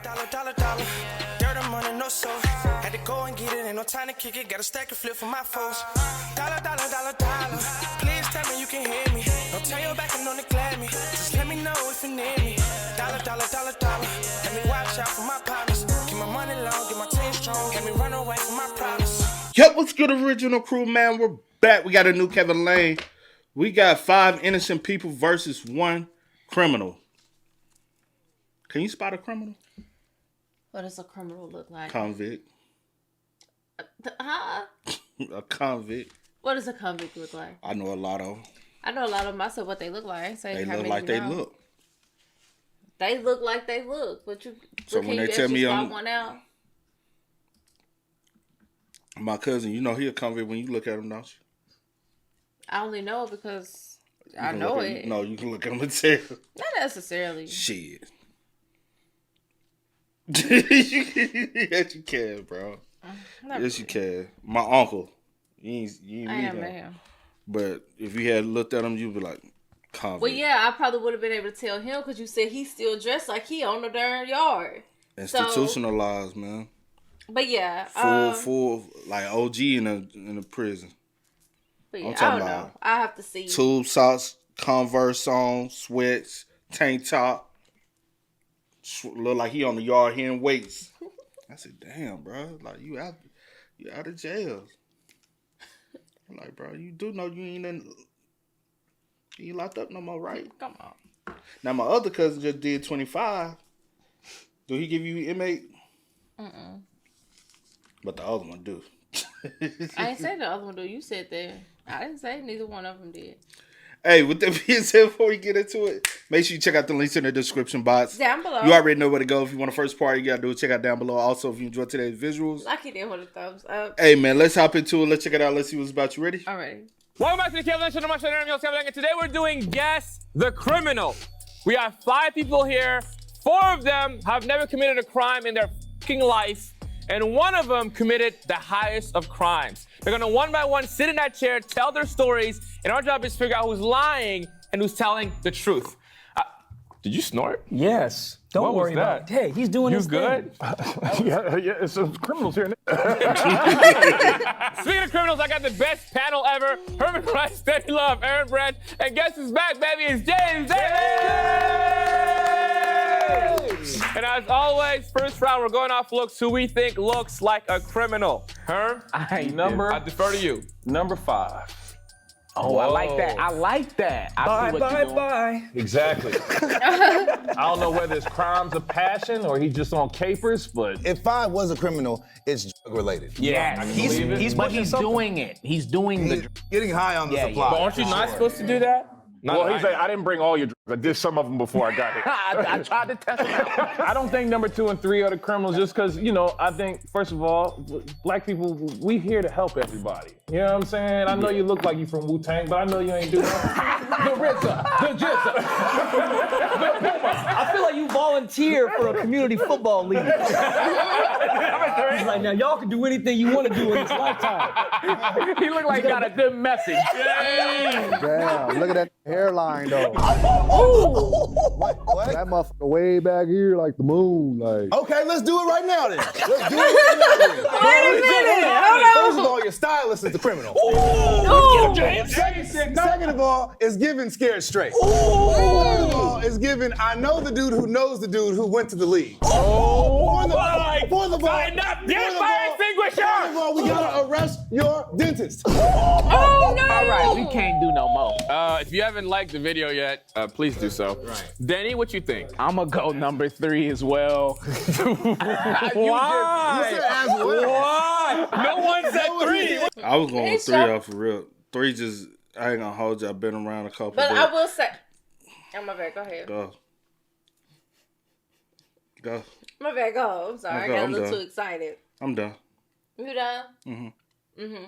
Dollar. Dirt and money, no soul. Had to go and get it, ain't no time to kick it. Got a stack of flip for my foes. Dollar. Please tell me you can hear me. Don't turn your back and don't neglect me. Just let me know if you need me. Dollar. Let me watch out for my partners. Keep my money long, get my team strong. Let me run away from my problems. Yep, what's good, original crew, man? We're back. We got a new Kevin Lane. We got 5 innocent people versus 1 criminal. Can you spot a criminal? What does a criminal look like? Convict. A convict. What does a convict look like? I know a lot of them. I know a lot of them. I said what they look like. They look like they look. They look like they look. But you, so when they tell me I'm one out? My cousin, you know he a convict when you look at him, don't you? I only know because I know it. No, you can look at him and tell. Not necessarily. Shit. Yes, you can, bro. Yes, you can. My uncle. You ain't meet him. But if you had looked at him, you'd be like, convict. Well, yeah, I probably would have been able to tell him because you said he's still dressed like he on the darn yard. Institutionalized, man. But yeah. Full, like OG in a prison. But yeah, I don't know. I have to see. Tube socks, Converse on, sweats, tank top. Look like he on the yard hitting weights. I said, damn, bro. Like, you out of jail. I'm like, bro, you do know you ain't locked up no more, right? Come on. Now, my other cousin just did 25. Do he give you inmate? Mm-mm. But the other one do. I ain't say the other one do. You said that. I didn't say neither one of them did. Hey, with that being said, before we get into it, make sure you check out the links in the description box. Down below. You already know where to go. If you want the first part, you got to do it. Check out down below. Also, if you enjoyed today's visuals. Lucky didn't want a thumbs up. Hey, man, let's hop into it. Let's check it out. Let's see what's about. You ready? All right. Welcome back to the Kevin Lane Show. I'm Kevin Lane, and today we're doing Guess the Criminal. We have 5 people here. 4 of them have never committed a crime in their fucking life. And 1 of them committed the highest of crimes. They're going to one by one sit in that chair, tell their stories, and our job is to figure out who's lying and who's telling the truth. Did you snort? Yes. Don't worry about it. Hey, he's doing his thing. You good? Yeah, it's some criminals here. Speaking of criminals, I got the best panel ever. Herman Price, Steady Love, Aaron Branch, and guess who's back, baby? It's James Davis! And as always, first round, we're going off looks. Who we think looks like a criminal. Herm, I defer to you. Number 5. Oh, whoa. I like that. Bye. Exactly. I don't know whether it's crimes of passion or he's just on capers, but if 5 was a criminal, it's drug related. Yeah, he's doing it. He's doing getting high on the supply. But aren't you not supposed to do that? Well, he's like, I didn't bring all your drugs. I did some of them before I got here. I tried to test them out. I don't think number 2 and 3 are the criminals just because, I think, first of all, black people, we here to help everybody. You know what I'm saying? I know you look like you from Wu-Tang, but I know you ain't doing nothing. The Rizza, the Jizza, the Puma. I feel like you volunteer for a community football league. He's like, now y'all can do anything you want to do in this lifetime. He looked like he got a good message. Damn, look at that hairline though. What? That motherfucker way back here like the moon. Like. Okay, let's do it right now then. Let's do it right now. Wait a minute. First of all, your stylist is the criminal. Second of all, it's giving scared straight. Third of all, it's giving I know the dude who knows the dude who went to the league. Fourth of all, we gotta arrest your dentist. Oh no! All right, we can't do no more. If you haven't liked the video yet, please do so. Right. Denny, what you think? I'm gonna go number 3 as well. Why? You said as well. Why? No one said 3. I was going with 3 off for real. 3 just, I ain't gonna hold you. I've been around a couple. But I will say, my bad. Go ahead. Go. My bad. Go. I'm sorry. I got a little too excited. I'm done. You done? Mm-hmm.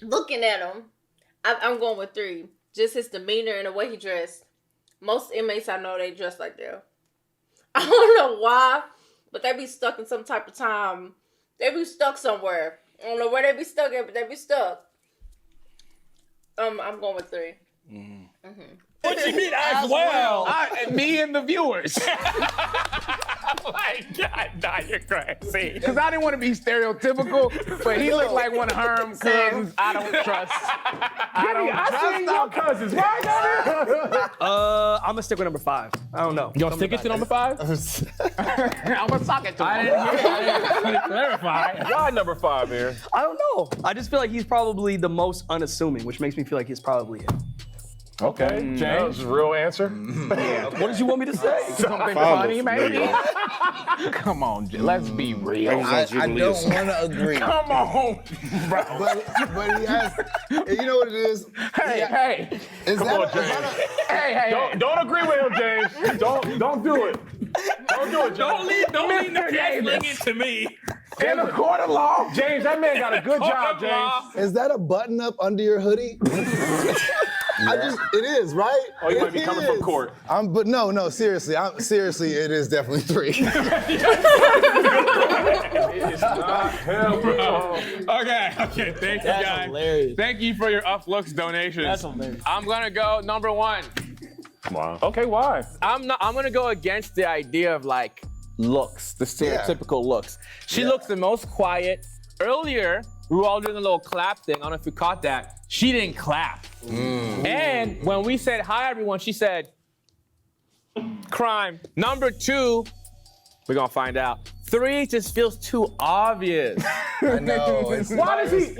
Looking at him, I'm going with 3. Just his demeanor and the way he dressed. Most inmates I know, they dress like that. I don't know why, but they be stuck in some type of time. They be stuck somewhere. I don't know where they be stuck at, but they be stuck. I'm going with 3. What do you mean as well? Me and the viewers. God, nah, you're crazy. Because I didn't want to be stereotypical, but he looked like one of Herm's cousins I don't trust. I seen your cousins. Why I'm gonna stick with number 5. I don't know. You gonna stick it to number 5? I'm gonna sock it to him. I didn't Clarify. Why number 5 here? I don't know. I just feel like he's probably the most unassuming, which makes me feel like he's probably it. Okay, James, real answer. What did you want me to say? Something funny, maybe? Come on, let's be real. I I don't want to agree. Come on, bro. But he has, you know what it is? Hey, Is come that on, a- is that James. Don't agree with him, James. Don't do it. Don't do it, James. Don't leave the Mr. wrestling Davis. into me. In a court of law, James, that man got a good job, James. Is that a button up under your hoodie? It is, right? Oh, you It might be coming from is. court. But no, seriously, it is definitely 3. It's not him, bro. Okay, thank you That's guys. hilarious. Thank you for your Uplooks donations. That's hilarious. I'm gonna go number 1. Wow. Okay, why? I'm gonna go against the idea of like looks, the stereotypical looks. She looks the most quiet. Earlier, we were all doing a little clap thing. I don't know if you caught that. She didn't clap. And when we said hi everyone, she said crime. Number 2, we're gonna find out. 3 just feels too obvious. I know. Why does he?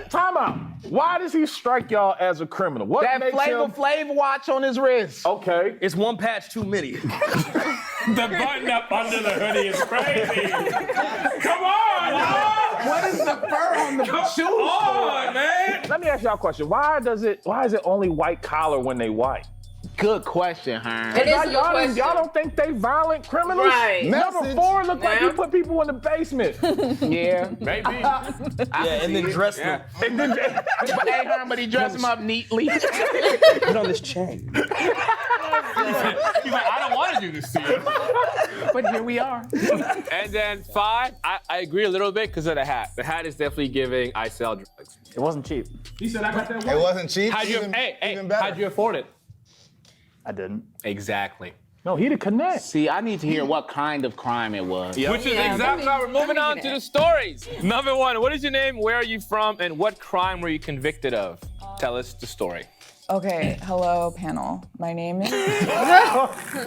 Time out. Why does he strike y'all as a criminal? What That makes Flavor him? Flav watch on his wrist. Okay. It's one patch too many. The button up under the hoodie is crazy. Come on, y'all. What is the fur on the shoes? Come on, man. Let me ask y'all a question. Why is it only white collar when they white? Good question, Herm. It is a good Y'all question. don't think they violent criminals? Right. Number Message. 4 look like he Now. put people in the basement. Yeah. Maybe. Yeah, and then dress them. And then But hey, Herm, but he dressed him up neatly. Put on this chain. He's like, I don't want to do this to you. But here we are. And then 5, I agree a little bit because of the hat. The hat is definitely giving I sell drugs. It wasn't cheap. He said I got that It wasn't cheap. How'd you, even better. how'd you afford it? I didn't. Exactly. no, he the connect. See, I need to hear what kind of crime it was. Which is exactly why we're moving on to the stories. Number 1, what is your name, where are you from, and what crime were you convicted of? Tell us the story. Okay, hello panel. My name is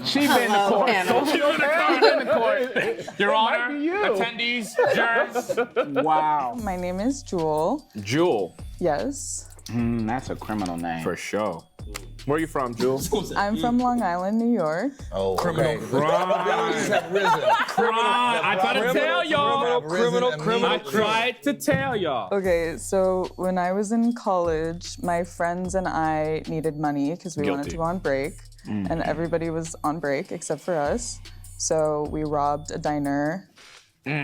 She been to court. She been to court. Your Honor, be you. attendees, jurors. Wow. my name is Jewel. Jewel. Yes. That's a criminal name. For sure. Where are you from, Jewel? I'm from Long Island, New York. Oh, criminal. Crime. I tried to tell y'all. I tried to tell y'all. Okay, so when I was in college, my friends and I needed money because we wanted Guilty. to go on break, and everybody was on break except for us. So we robbed a diner. Hold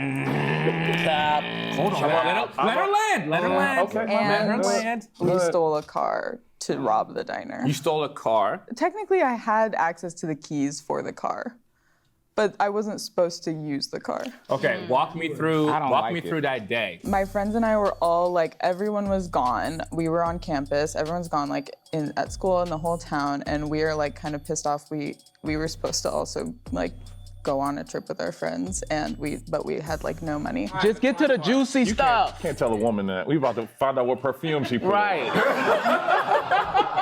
on. Let her land. Let her land. Okay, my And man. we stole a car to rob the diner. You stole a car. Technically, I had access to the keys for the car, but I wasn't supposed to use the car. Okay, walk me through. I don't Walk like me it. through that day. My friends and I were all like, everyone was gone. We were on campus. Everyone's gone, like at school in the whole town, and we are like kind of pissed off. We were supposed to also like go on a trip with our friends, but we had like no money. Just get to the juicy stuff. Can't tell a woman that. We about to find out what perfume she put on. Right.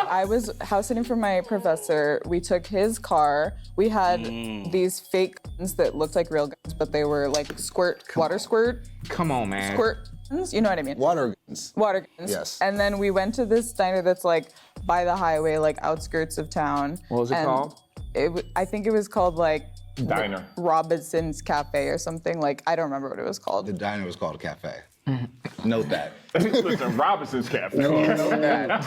I was house sitting for my professor. We took his car. We had these fake guns that looked like real guns, but they were like water squirt Come on, man. guns. You know what I mean? Water guns. Water guns. Yes. And then we went to this diner that's like by the highway, like outskirts of town. What was it called? I think it was called like Diner. Robinson's Cafe or something. Like I don't remember what it was called. The diner was called a cafe. Note that. Listen, Robinson's Cafe. Note that.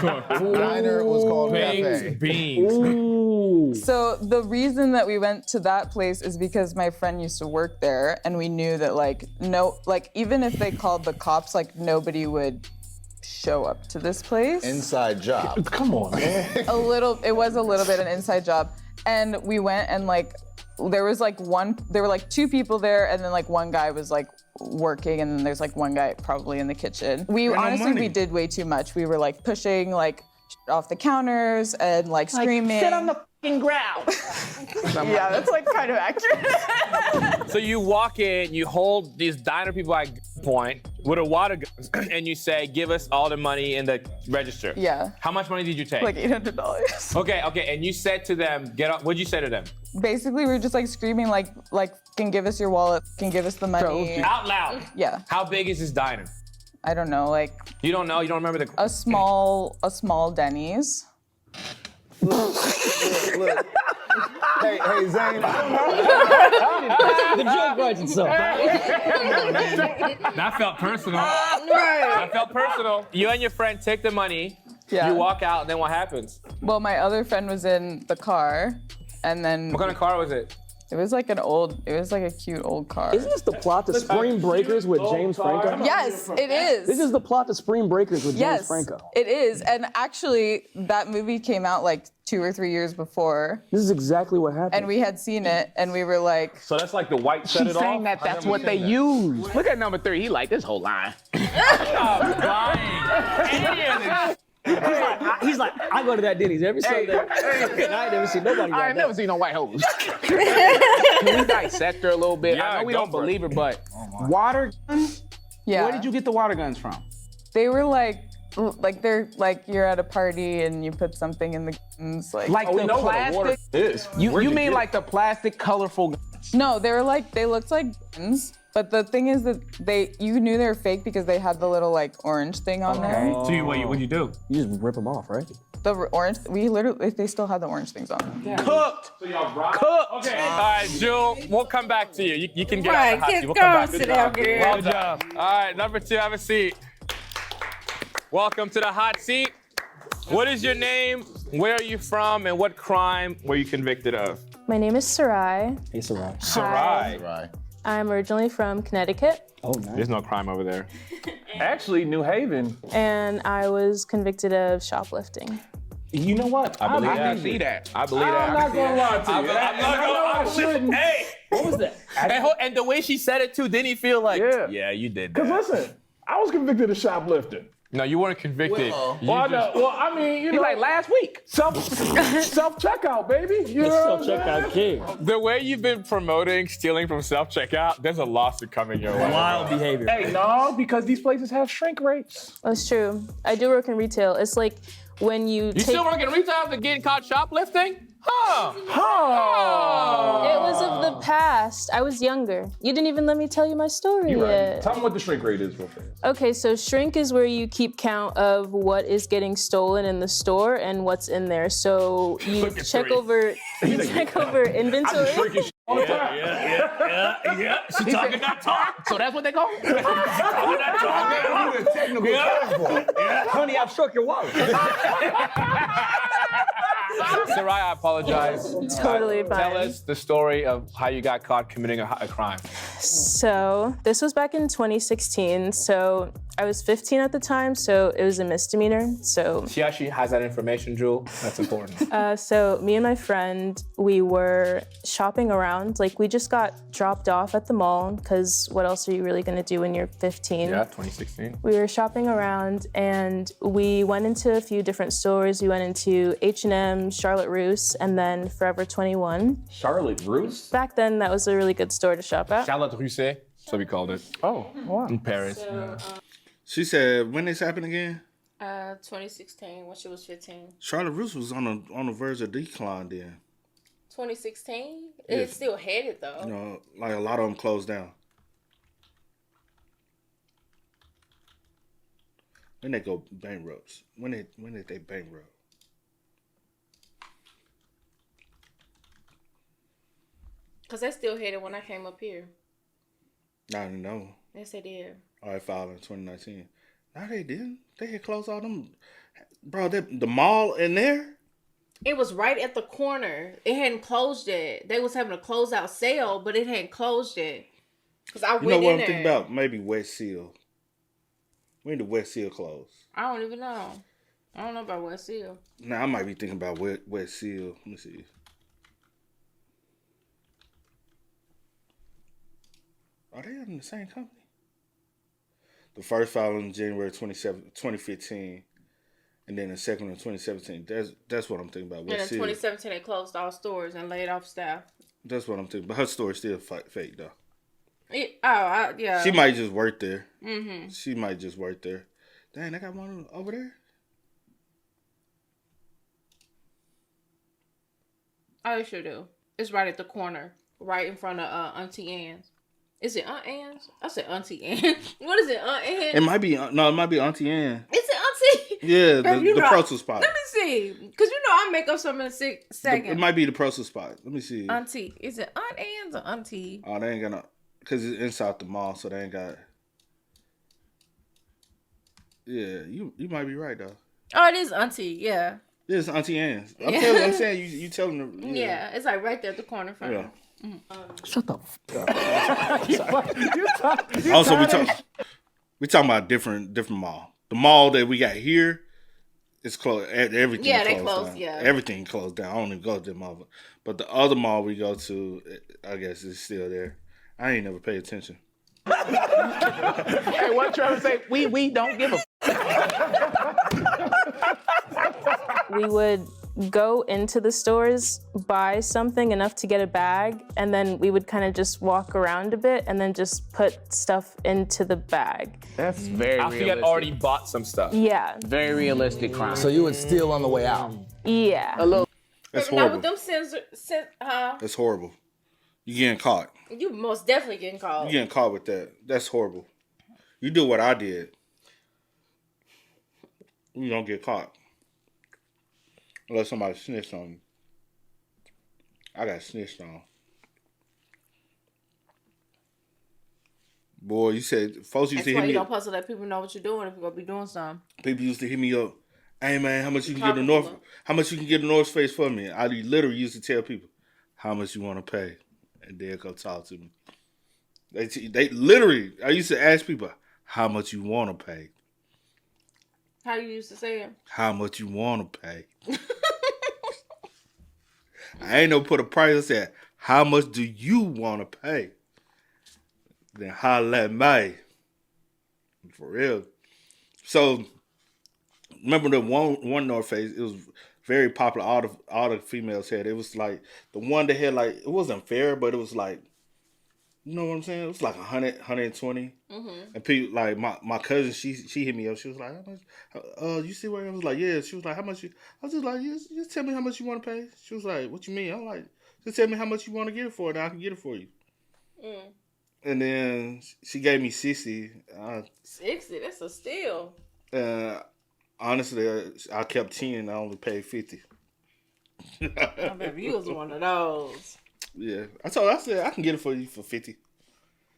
Diner was called cafe. Beans. So the reason that we went to that place is because my friend used to work there, and we knew that even if they called the cops, like nobody would show up to this place. Inside job. Come on, man. It was a little bit an inside job, and we went and like there were like 2 people there, and then like one guy was like working, and then there's like one guy probably in the kitchen. We honestly we did way too much. We were like pushing like off the counters and like screaming. Sit on the fucking ground. Yeah, that's like kind of accurate. So you walk in, you hold these diner people at gunpoint with a water gun, and you say, "Give us all the money in the register." Yeah. How much money did you take? Like $800. Okay. And you said to them, "Get up." What'd you say to them? Basically, we were just like screaming, like, can give us your wallet, can give us the money. Out loud. Yeah. How big is this diner? I don't know, like You don't know? You don't remember the? a small Denny's. Look. Hey, Zane. The joke writes itself. That felt personal. That felt personal. You and your friend take the money. Yeah. You walk out, and then what happens? Well, my other friend was in the car, and then What kind of car was it? it was like a cute old car. Isn't this the plot to Spring Breakers with James Franco? Yes, it is. This is the plot to Spring Breakers with James Yes, Franco. it is. And actually, that movie came out like 2 or 3 years before, This is exactly what happened. and we had seen it, and we were like, So that's like the white set She's it saying off? that that's what they use. Look at number 3. He like this whole line. He's like, I go to that Denny's every Sunday, and I ain't never seen nobody I like ain't never that. seen no white hoes. Can we dissect her a little bit? Yeah, I know we go don't for it. believe her, but water guns? yeah. Where did you get the water guns from? They were like they're like you're at a party and you put something in the guns, like. Like We the know what a water plastic? is. You Where'd mean get like the plastic colorful guns? No, they looked like guns, but the thing is that you knew they were fake because they had the little like orange thing on there. So what'd you do? You just rip them off, right? The orange, they still had the orange things on. Cooked. Cooked. Okay. All right, Jewel, we'll come back to you. You can get out of the hot seat. We'll go come back. sit down, girl. Well done. All right, number 2, have a seat. Welcome to the hot seat. What is your name? Where are you from? And what crime were you convicted of? My name is Sarai. Hey, Sarai. Sarai. I'm originally from Connecticut, Oh, nice. There's no crime over there. Actually, New Haven. and I was convicted of shoplifting. You know what? I believe I that. can see that. I believe that. I'm not gonna lie to you. I'm not gonna. Hey. What was that? And the way she said it too, didn't he feel like? Yeah. You did Because that. listen, I was convicted of shoplifting. No, you weren't convicted. Well, I mean, you He know, like last week. self checkout, baby. You know what I'm saying? Self-checkout king. The way you've been promoting stealing from self-checkout, there's a lawsuit coming your way. Wild behavior. Hey, no, because these places have shrink rates. That's true. I do work in retail. It's like when you You still work in retail after getting caught shoplifting? Huh. It was of the past. I was younger. You didn't even let me tell you my story You're yet. right. Tell them what the shrink rate is real fast. Okay, so shrink is where you keep count of what is getting stolen in the store and what's in there. So you check over inventory. Shrinking shit all the time. Yeah. She talking that talk. So that's what they call it? Honey, I've struck your wallet. Sarai, I apologize. Totally fine. Tell us the story of how you got caught committing a crime. So this was back in 2016. So I was 15 at the time, so it was a misdemeanor. So She actually has that information, Jewel. That's important. so me and my friend, we were shopping around. Like we just got dropped off at the mall because what else are you really gonna do when you're 15? Yeah, 2016. We were shopping around and we went into a few different stores. We went into H&M, Charlotte Russe, and then Forever 21. Charlotte Russe? Back then, that was a really good store to shop at. Charlotte Russe, so we called it. Oh, wow. In Paris. She said, when this happened again? 2016 when she was 15. Charlotte Russe was on the verge of decline then. 2016? Yeah. It's still headed though. You know, like a lot of them closed down. When they go bankrupt? When did they bankrupt? Cause they still headed when I came up here. I don't know. Yes, they did. I filed in 2019. No, they didn't. They had closed all them. Bro, the mall in there? It was right at the corner. It hadn't closed yet. They was having a closeout sale, but it hadn't closed yet. Cause I You know went what in I'm there. thinking about? Maybe West Seal. When did West Seal close? I don't even know. I don't know about West Seal. Now I might be thinking about West Seal. Let me see. Are they in the same company? The first filed in January 2015. And then the second one in 2017. That's what I'm thinking about. And in 2017, they closed all stores and laid off staff. That's what I'm thinking. But her story's still fake, though. Yeah. She might just work there. Mm-hmm. She might just work there. Dang, I got one over there. Oh, you sure do. It's right at the corner, right in front of Auntie Anne's. Is it Aunt Anne's? I said Auntie Anne. What is it, Aunt Anne? It might be Auntie Anne. Is it Auntie? Yeah, Girl, the pretzel spot. Let me see, because I make up something in a second. It might be the pretzel spot. Let me see. Auntie, is it Aunt Anne's or Auntie? Oh, they ain't got no, because it's inside the mall, so they ain't got. Yeah, you might be right though. Oh, it is Auntie. Yeah. Yeah, it's Auntie Anne's. I'm saying you telling her. Yeah, it's like right there at the corner front. Yeah. Shut the Also, we talking about different mall. The mall that we got here is closed. Everything. Yeah, closed they closed. down. Yeah, everything closed down. I don't even go to the mall, but the other mall we go to, I guess, is still there. I ain't never paid attention. Hey, what Trevor say? We don't give a. We would go into the stores, buy something enough to get a bag, and then we would kind of just walk around a bit and then just put stuff into the bag. That's very After you had already bought some stuff. Yeah. Very realistic crime. So you would steal on the way out? Yeah. A little. That's now horrible. with them That's horrible. You getting caught. You most definitely getting caught. You getting caught with that. That's horrible. You do what I did. You don't get caught. Unless somebody snitched on you. I got snitched on. Boy, you said folks used to hit That's why me you up. don't supposed to let people know what you're doing if you're gonna be doing something. People used to hit me up. Hey man, how much you can get Talking the how much you can get the North Face for me? I literally used to tell people how much you want to pay, and they'll come talk to me. They literally. I used to ask people how much you want to pay. How you used to say it? How much you want to pay? I ain't no put a price. I said, how much do you want to pay? Then holla at me. For real. So remember the one North Face? It was very popular. All the females had. It was like the one that had like, it wasn't fair, but it was like, you know what I'm saying? It was like 100, 120. Mm-hmm. And people like my cousin, she hit me up. She was like, how much? You see where I was like, yeah. She was like, how much? I was just like, just tell me how much you want to pay. She was like, what you mean? I'm like, just tell me how much you want to get it for, and I can get it for you. Mm. And then she gave me 60. 60? That's a steal. Honestly, I kept 10. I only paid 50. I bet you was one of those. Yeah, I said I can get it for you for 50.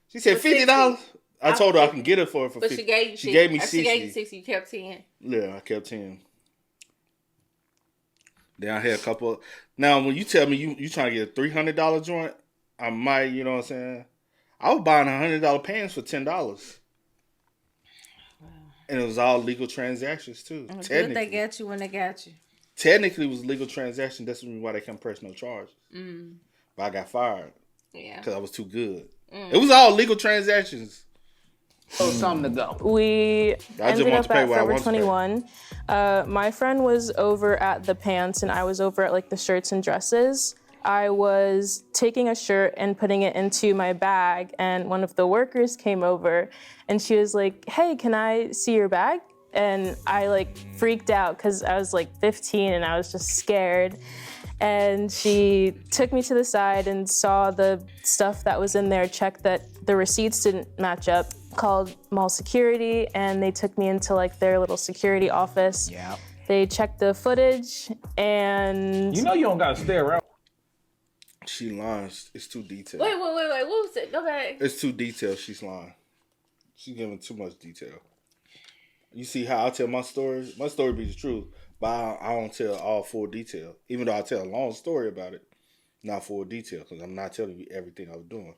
She said $50. I told her I can get it for 50. But she gave you. She gave me 60. She gave you 60. You kept 10. Yeah, I kept 10. Then I had a couple. Now, when you tell me you trying to get a $300 joint, I might. You know what I'm saying? I was buying $100 pants for $10. Wow. And it was all legal transactions too. Good they got you when they got you. Technically, it was legal transaction. That's why they can't press no charges. Mm. But I got fired. Yeah. Because I was too good. It was all legal transactions. Something to go. We ended up at Forever 21. My friend was over at the pants and I was over at like the shirts and dresses. I was taking a shirt and putting it into my bag, and one of the workers came over and she was like, hey, can I see your bag? And I like freaked out because I was like 15 and I was just scared. And she took me to the side and saw the stuff that was in there, checked that the receipts didn't match up, called mall security, and they took me into like their little security office. Yeah. They checked the footage and... You know you don't gotta stay around. She lying. It's too detailed. Wait. What was it? Go back. It's too detailed. She's lying. She's giving too much detail. You see how I tell my stories? My story be the truth, but I don't tell all full detail. Even though I tell a long story about it, not full detail, because I'm not telling you everything I was doing.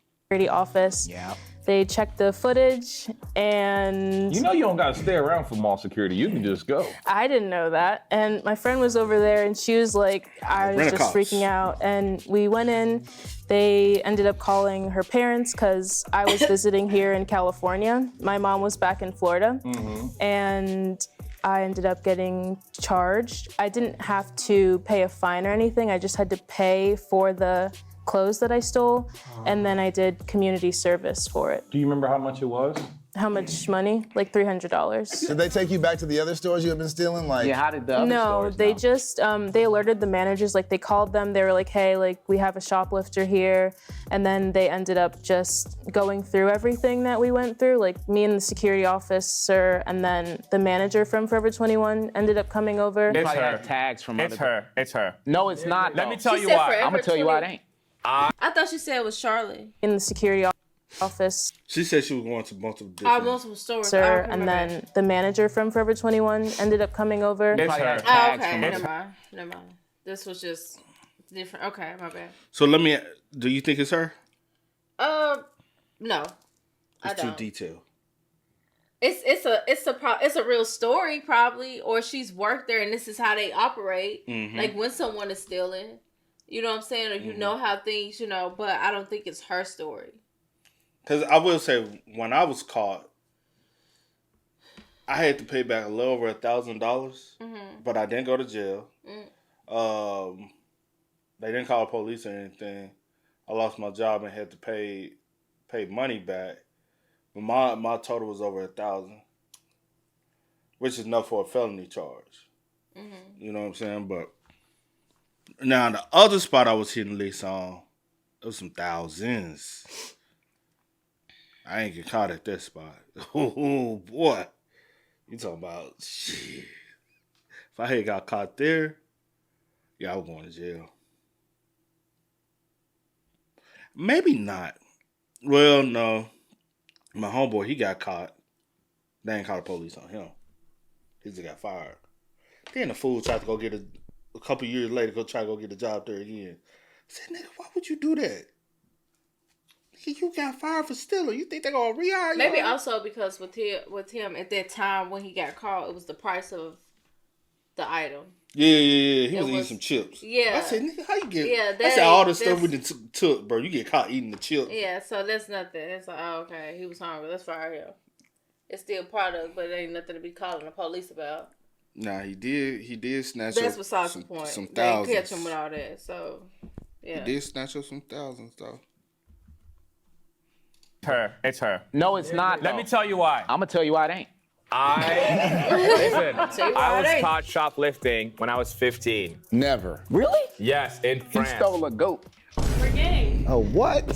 Office. Yeah. They checked the footage and... You know you don't gotta stay around for mall security. You can just go. I didn't know that. And my friend was over there and she was like, I was just freaking out. And we went in. They ended up calling her parents because I was visiting here in California. My mom was back in Florida. Mm-hmm. And I ended up getting charged. I didn't have to pay a fine or anything. I just had to pay for the clothes that I stole, and then I did community service for it. Do you remember how much it was? How much money? Like $300. Did they take you back to the other stores you had been stealing? Like, Yeah, how did the other No, stores they know? just, they alerted the managers, like they called them, they were like, hey, like we have a shoplifter here. And then they ended up just going through everything that we went through, like me and the security officer, and then the manager from Forever 21 ended up coming over. It's probably had tags from It's other her. It's her. No, it's not. Let though. me tell She you said why. forever I'm gonna tell you why it ain't. I thought she said it was Charlotte. In the security office, She said she was going to multiple different. Multiple stores. sir, and then the manager from Forever 21 ended up coming over. It's Probably her. had Oh, tags okay. from Never other. mind. Never mind. This was just different. Okay, my bad. So do you think it's her? No, I It's too don't. detailed. It's a real story probably, or she's worked there and this is how they operate. Mhm. Like when someone is stealing, you know what I'm saying, or you know how things, but I don't think it's her story. Because I will say, when I was caught, I had to pay back a little over $1,000, but I didn't go to jail. They didn't call the police or anything. I lost my job and had to pay money back. But my total was over $1,000, which is enough for a felony charge. You know what I'm saying? But now the other spot I was hitting lease on, it was some thousands. I ain't get caught at that spot. Oh boy, you talking about shit? If I had got caught there, yeah, I was going to jail. Maybe not. Well, no. My homeboy, he got caught. They ain't called the police on him. He just got fired. Then the fool tried to go get a couple years later, try to go get a job there again. I said, nigga, why would you do that? You got fired for stealing. You think they're going to rehire you? Maybe also because with him at that time when he got caught, it was the price of the item. Yeah. He was eating some chips. Yeah. I said, nigga, how you get? Yeah, I said, all the stuff we took, bro. You get caught eating the chips. Yeah, so that's nothing. It's like, oh, okay, he was hungry. Let's fire him. It's still product, but it ain't nothing to be calling the police about. Nah, he did snatch That's up besides the point. some They ain't thousands. catch him with all that. So, yeah. He did snatch up some thousands, though. It's her. No, it's not. Let me tell you why. I'm gonna tell you why it ain't. Listen, Tell you why I it was ain't. caught shoplifting when I was 15. never. Really? Yes, in He France. stole a goat. Oh, what?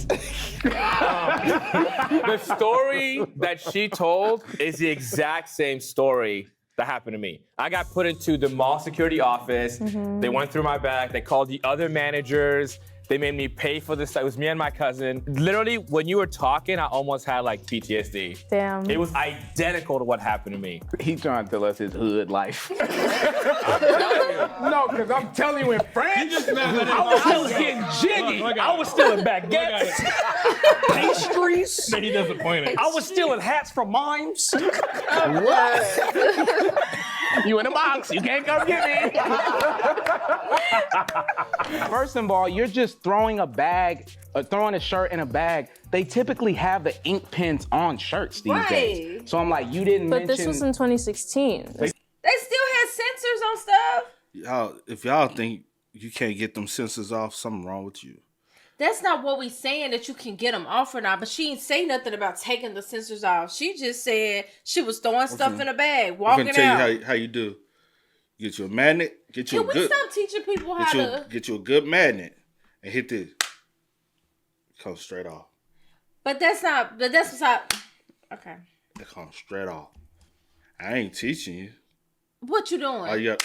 The story that she told is the exact same story that happened to me. I got put into the mall security office. They went through my bag. They called the other managers. They made me pay for this. It was me and my cousin. Literally, when you were talking, I almost had like PTSD. Damn. It was identical to what happened to me. He trying to tell us his hood life. No, because I'm telling you, in France, I was still getting jiggy. I was stealing baguettes, pastries. he disappointed. I was stealing hats from mimes. You in a box. You can't come get me. First of all, you're just throwing throwing a shirt in a bag. They typically have the ink pens on shirts these days. So I'm like, you didn't But mention. this was in 2016. They still had sensors on stuff. If y'all think you can't get them sensors off, something wrong with you. That's not what we saying that you can get them off or not. But she didn't say nothing about taking the sensors off. She just said she was throwing stuff in a bag, I'm walking gonna tell out. you how you do. Get you a magnet. Get you Can a we good. stop teaching people how to? Get you a good magnet and hit this. Comes straight off. But that's not. But that's not. Okay. It comes straight off. I ain't teaching you. What you doing? Oh, you got.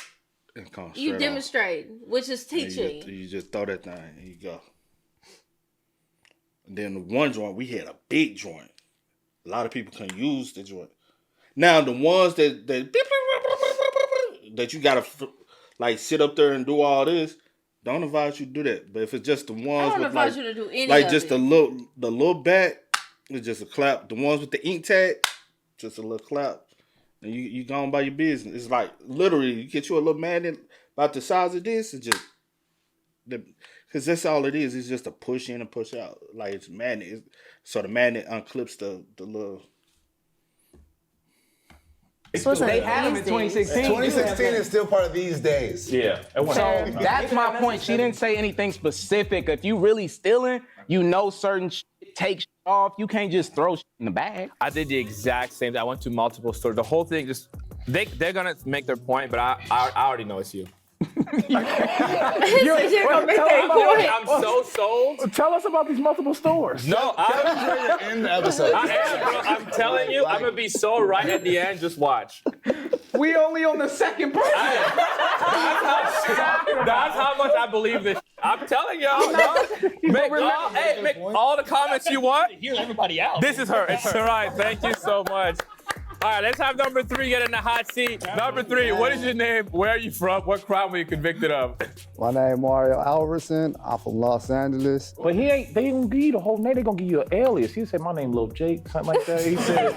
It comes straight You off. demonstrate, which is And teaching. You just throw that thing and you go. And then the one joint, we had a big joint. A lot of people can use the joint. Now the ones that you gotta like sit up there and do all this, don't advise you to do that. But if it's just the ones I don't with advise like, you to do any like of just it. the little back, it's just a clap. The ones with the ink tag, just a little clap. And you gone by your business. It's like literally you get you a little magnet about the size of this and just because that's all it is. It's just a push in and push out. Like it's magnet. So the magnet unclips the little. This wasn't They had them in these days. 2016. 2016 is still part of these days. Yeah. So that's my point. She didn't say anything specific. If you really stealing, you know certain shit, take shit off. You can't just throw shit in the bag. I did the exact same thing. I went to multiple stores. The whole thing just, they're gonna make their point, but I already know it's you. You're gonna make that point. I'm so sold. Tell us about these multiple stores. No, In the episode. I am, bro. I'm telling you, I'm gonna be so right at the end. Just watch. We only on the second person. That's how much I believe this. I'm telling y'all, dog. Make all the comments you want. Hear everybody out. This is her. It's all right. Thank you so much. All right, let's have number 3 get in the hot seat. Number 3, what is your name? Where are you from? What crime were you convicted of? My name Mario Alverson. I'm from Los Angeles. But they ain't gonna give you the whole name. They gonna give you an alias. He said, my name Lil Jake, something like that. He said,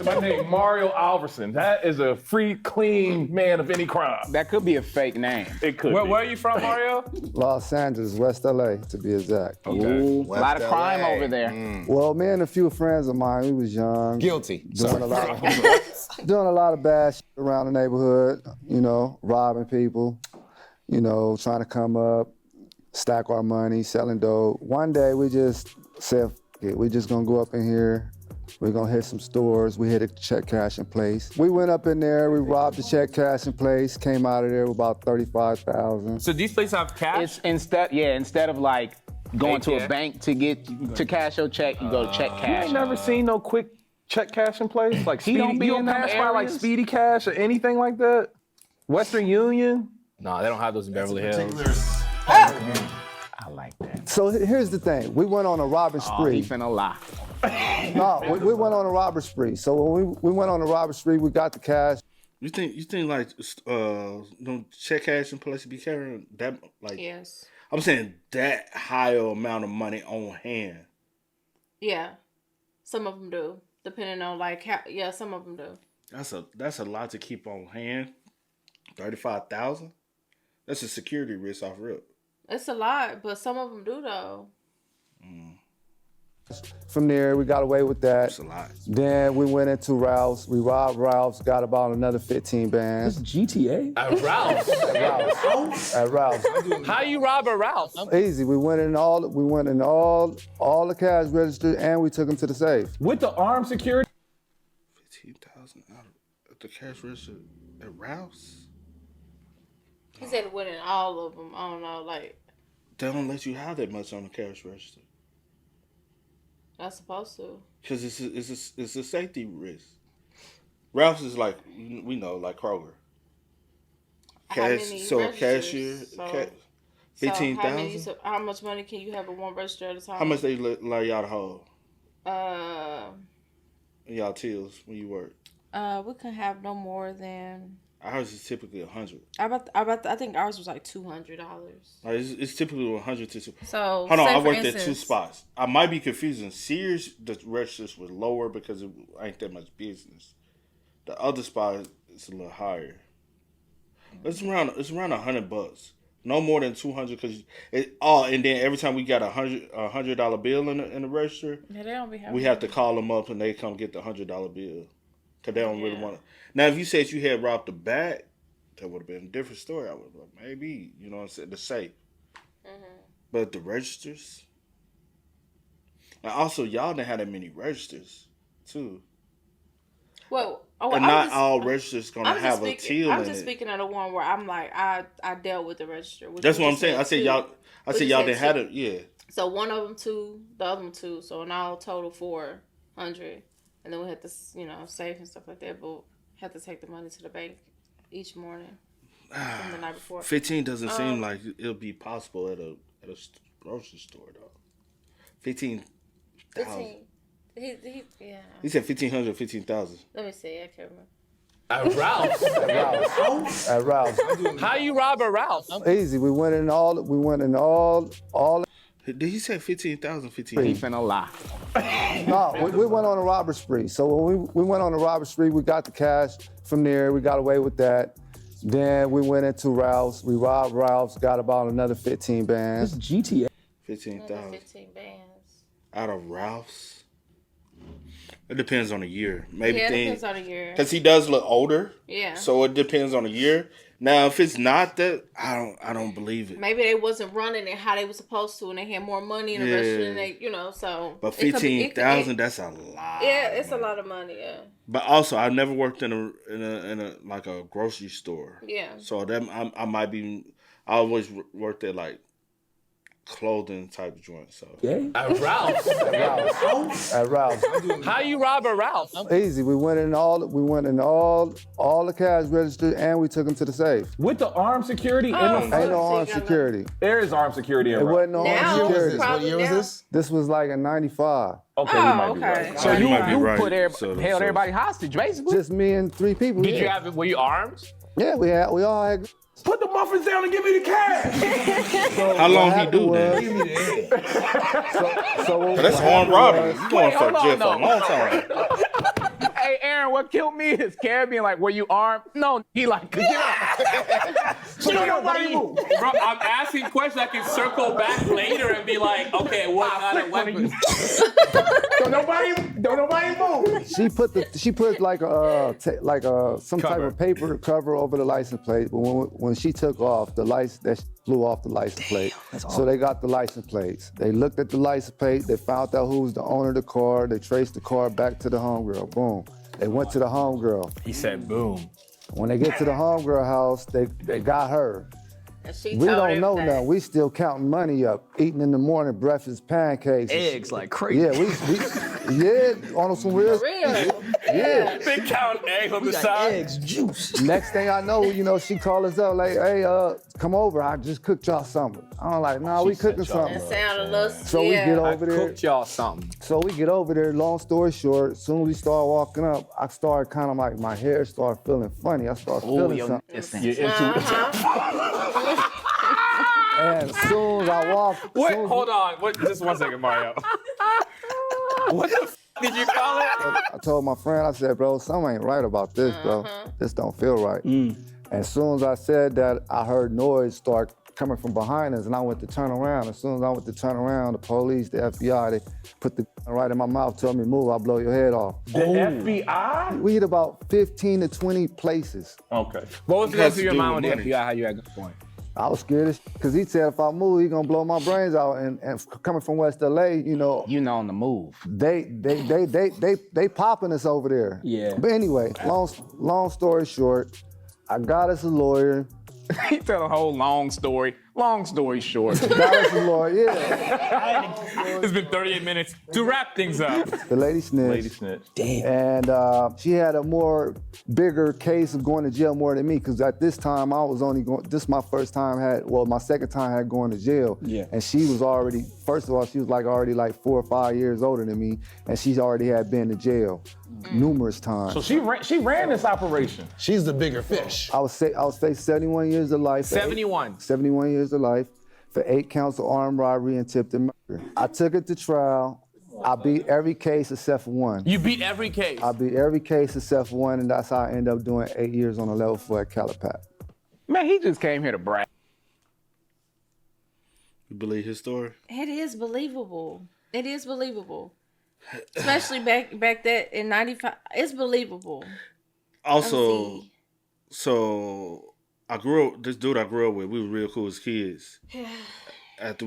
my name Mario Alverson. That is a free, clean man of any crime. That could be a fake name. It could Where be. are you from, Mario? Los Angeles, West LA, to be exact. Ooh, a lot of crime over there. Well, me and a few friends of mine, we was young. Guilty. Doing a lot of bad shit around the neighborhood, you know, robbing people, you know, trying to come up, stack our money, selling dope. One day we just said, we're just gonna go up in here, we're gonna hit some stores, we hit a check cash in place. We went up in there, we robbed the check cash in place, came out of there with about $35,000. So these places have cash? It's instead of like going to a bank to cash your check, you go to check You cash. ain't never seen no quick check cash in place? Like He Speedy, don't be you in don't them pass by like areas? Speedy Cash or anything like that? Western Union? No, they don't have those in Beverly Hills. I like that. So here's the thing, we went on a robbing Oh, spree. he finna lie. No, we went on a robbery spree. So when we went on a robbery spree, we got the cash. You think like no check cash in place to be carrying that like? Yes. I'm saying that high amount of money on hand. Yeah. Some of them do, depending on like how. Yeah, some of them do. That's a lot to keep on hand. 35,000. That's a security risk off rip. It's a lot, but some of them do though. From there, we got away with that. That's a lot. Then we went into Ralph's. We robbed Ralph's, got about another 15 bands. GTA? At Ralph's. At Ralph's. How you rob a Ralph's? Easy. We went in all the cash registers and we took them to the safe. With the armed security? 15,000 out of the cash register at Ralph's. He said it went in all of them. I don't know, like They don't let you have that much on the cash register not supposed to. because it's a safety risk. Ralph's is like we know like Kroger. How Cash, many so a registers? cashier, So 15,000. How much money can you have at one register at a time? How much they allow y'all to hold Uh, in y'all tills when you work? we can have no more than. Ours is typically 100. I think ours was like $200. Like it's typically 100 to 2. So Hold on, say I for worked at 2 instance- spots. I might be confusing. Sears, the registers were lower because it ain't that much business. The other spot is a little higher. It's around $100. No more than 200 because and then every time we got $100 bill in the register, Yeah, they don't be having. we have to call them up and they come get the $100 bill because they don't really want to. Now, if you said you had robbed the bank, that would have been a different story. I would have like, maybe, you know what I'm saying, the safe. But the registers, and also y'all didn't have that many registers too. Well, and not all registers gonna have a till I'm in just it. speaking of the one where I'm like I dealt with the register. which That's we what I'm just saying. had I said two. y'all. I We said just y'all had didn't two. have it. Yeah. So one of them 2, the other one 2. So in all total 400, and then we had to save and stuff like that. But had to take the money to the bank each morning from the night before. 15 doesn't seem like it'll be possible at a grocery store though. 15,000. 15. He He said 1,500, 15,000. Let me see. I can't remember. At Ralph's. At Ralph's. How you rob a Ralph's? Easy. We went in all. Did he say 15,000? He finna lie. No, we went on a robbery spree. So when we went on a robbery spree, we got the cash. From there, we got away with that. Then we went into Ralph's. We robbed Ralph's, got about another 15 bands. This GTA. 15,000 15 bands. out of Ralph's. It depends on the year. Maybe it depends on the year. Because he does look older. Yeah. So it depends on the year. Now, if it's not that, I don't believe it. Maybe they wasn't running it how they were supposed to, and they had more money in the restaurant. They, so. But 15,000, that's a lot. Yeah, it's a lot of money. Yeah. But also, I've never worked in a like a grocery store. Yeah. So that I might be. I always worked at like clothing type joint. So At Ralph's. At Ralph's. How you rob a Ralph's? Easy. We went in all the cash register and we took them to the safe. With the armed security in the Ain't no armed security. There is armed security in It Ralph's. wasn't no armed security. What year was this? This was like in '95. Okay, you might be right. So you might be right. put held everybody hostage, basically. Just me and 3 people. Did you have it? Were you armed? Yeah, we all had. Put the muffins down and give me the cash. how long he do that? So That's armed robbery. You going for jail for a long time. Hey, Aaron, what killed me is Kev being like, were you armed? No, he like, get up. So nobody move. Bro, I'm asking questions I can circle back later and be like, okay, what kind of weapons? Don't nobody move. She put like some type of paper cover over the license plate, but when she took off, the license that flew off the license plate. So they got the license plates. They looked at the license plate. They found out who was the owner of the car. They traced the car back to the homegirl. Boom. They went to the homegirl. He said, boom. When they get to the homegirl house, they got her. And she We told don't know everything. now. We still counting money up, eating in the morning, breakfast, pancakes. Eggs like crazy. Yeah, we on some real. For real. Yeah. They count eggs on the Got side. eggs, juice. Next thing I know, she called us up like, hey, come over. I just cooked y'all something. I'm like, nah, we cooking something. That sounded a little. So we get over there. Cooked y'all something. So we get over there. Long story short, as soon as we start walking up, I started kind of like my hair started feeling funny. I started feeling something. And as soon as I walked, Wait, hold on. Just 1 second, Mario. What the f did you call it? I told my friend, I said, bro, something ain't right about this, bro. This don't feel right. And as soon as I said that, I heard noise start coming from behind us, and I went to turn around. As soon as I went to turn around, the police, the FBI, they put the right in my mouth, told me, move, I'll blow your head off. The FBI? We hit about 15 to 20 places. Okay. What was going through your do mind with with the money. FBI? How you at going? I was scared because he said if I move, he gonna blow my brains out. And coming from West LA, on the move. They popping us over there. Yeah. But anyway, long story short, I got us a lawyer. He tell a whole long story. Long story short. Got us a lawyer, yeah. It's been 38 minutes to wrap things up. The lady snitched. Damn. And she had a bigger case of going to jail more than me, because at this time I was only going, this is my first time my second time had going to jail. Yeah. And she was already, first of all, she was already 4 or 5 years older than me, and she's already had been to jail numerous times. So she ran this operation. She's the bigger fish. I was facing 71 years of life. 71. 71 years of life for 8 counts of armed robbery and attempted murder. I took it to trial. I beat every case except for one. You beat every case? I beat every case except for one, and that's how I ended up doing 8 years on a level 4 at Calipat. Man, he just came here to brag. You believe his story? It is believable. It is believable. Especially back that in 95. It's believable. Also, so I grew up, this dude I grew up with, we were real cool as kids. After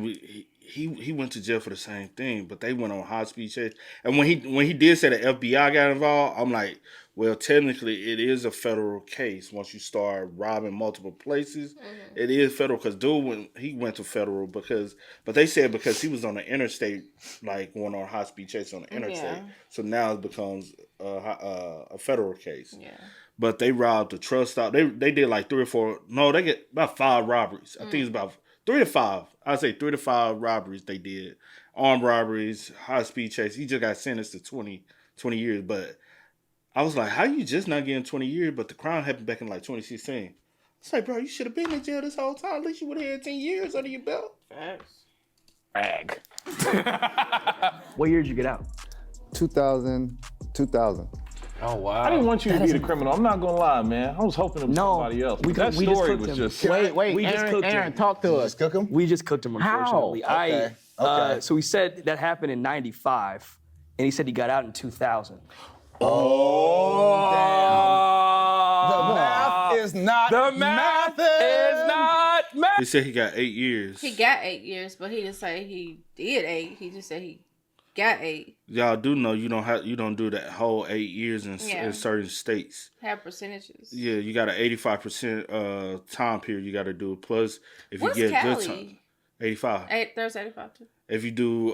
he went to jail for the same thing, but they went on high-speed chase. And when he did say the FBI got involved, I'm like, well, technically it is a federal case. Once you start robbing multiple places, it is federal. Because dude, he went to federal but they said because he was on the interstate, like going on high-speed chase on the interstate. Yeah. So now it becomes a federal case. Yeah. But they robbed the truck stop. They did like 3 or 4. No, they get about 5 robberies. I think it's about 3 to 5. I'd say 3 to 5 robberies they did. Armed robberies, high speed chase. He just got sentenced to 20 years. But I was like, how you just not getting 20 years? But the crime happened back in like 2016. It's like, bro, you should have been in jail this whole time. At least you would have had 10 years under your belt. Facts. Brag. What year did you get out? 2000. Oh, wow. I didn't want you to be the criminal. I'm not gonna lie, man. I was hoping it was somebody else. We That just story cooked was him. just. Wait, We just cooked Aaron, him. talk to us. Just cook them? We just cooked him, unfortunately. How? Okay. So we said that happened in 95. and he said he got out in 2000. The math is not The math is not math. He said he got 8 years. He got 8 years, but he didn't say he did 8. He just said he got 8. Y'all do know you don't do that whole 8 years in certain states. Have percentages. Yeah, you got an 85% time period you got to do. Plus, if What's you get Cali? good time, 85. There's 85 too. If you do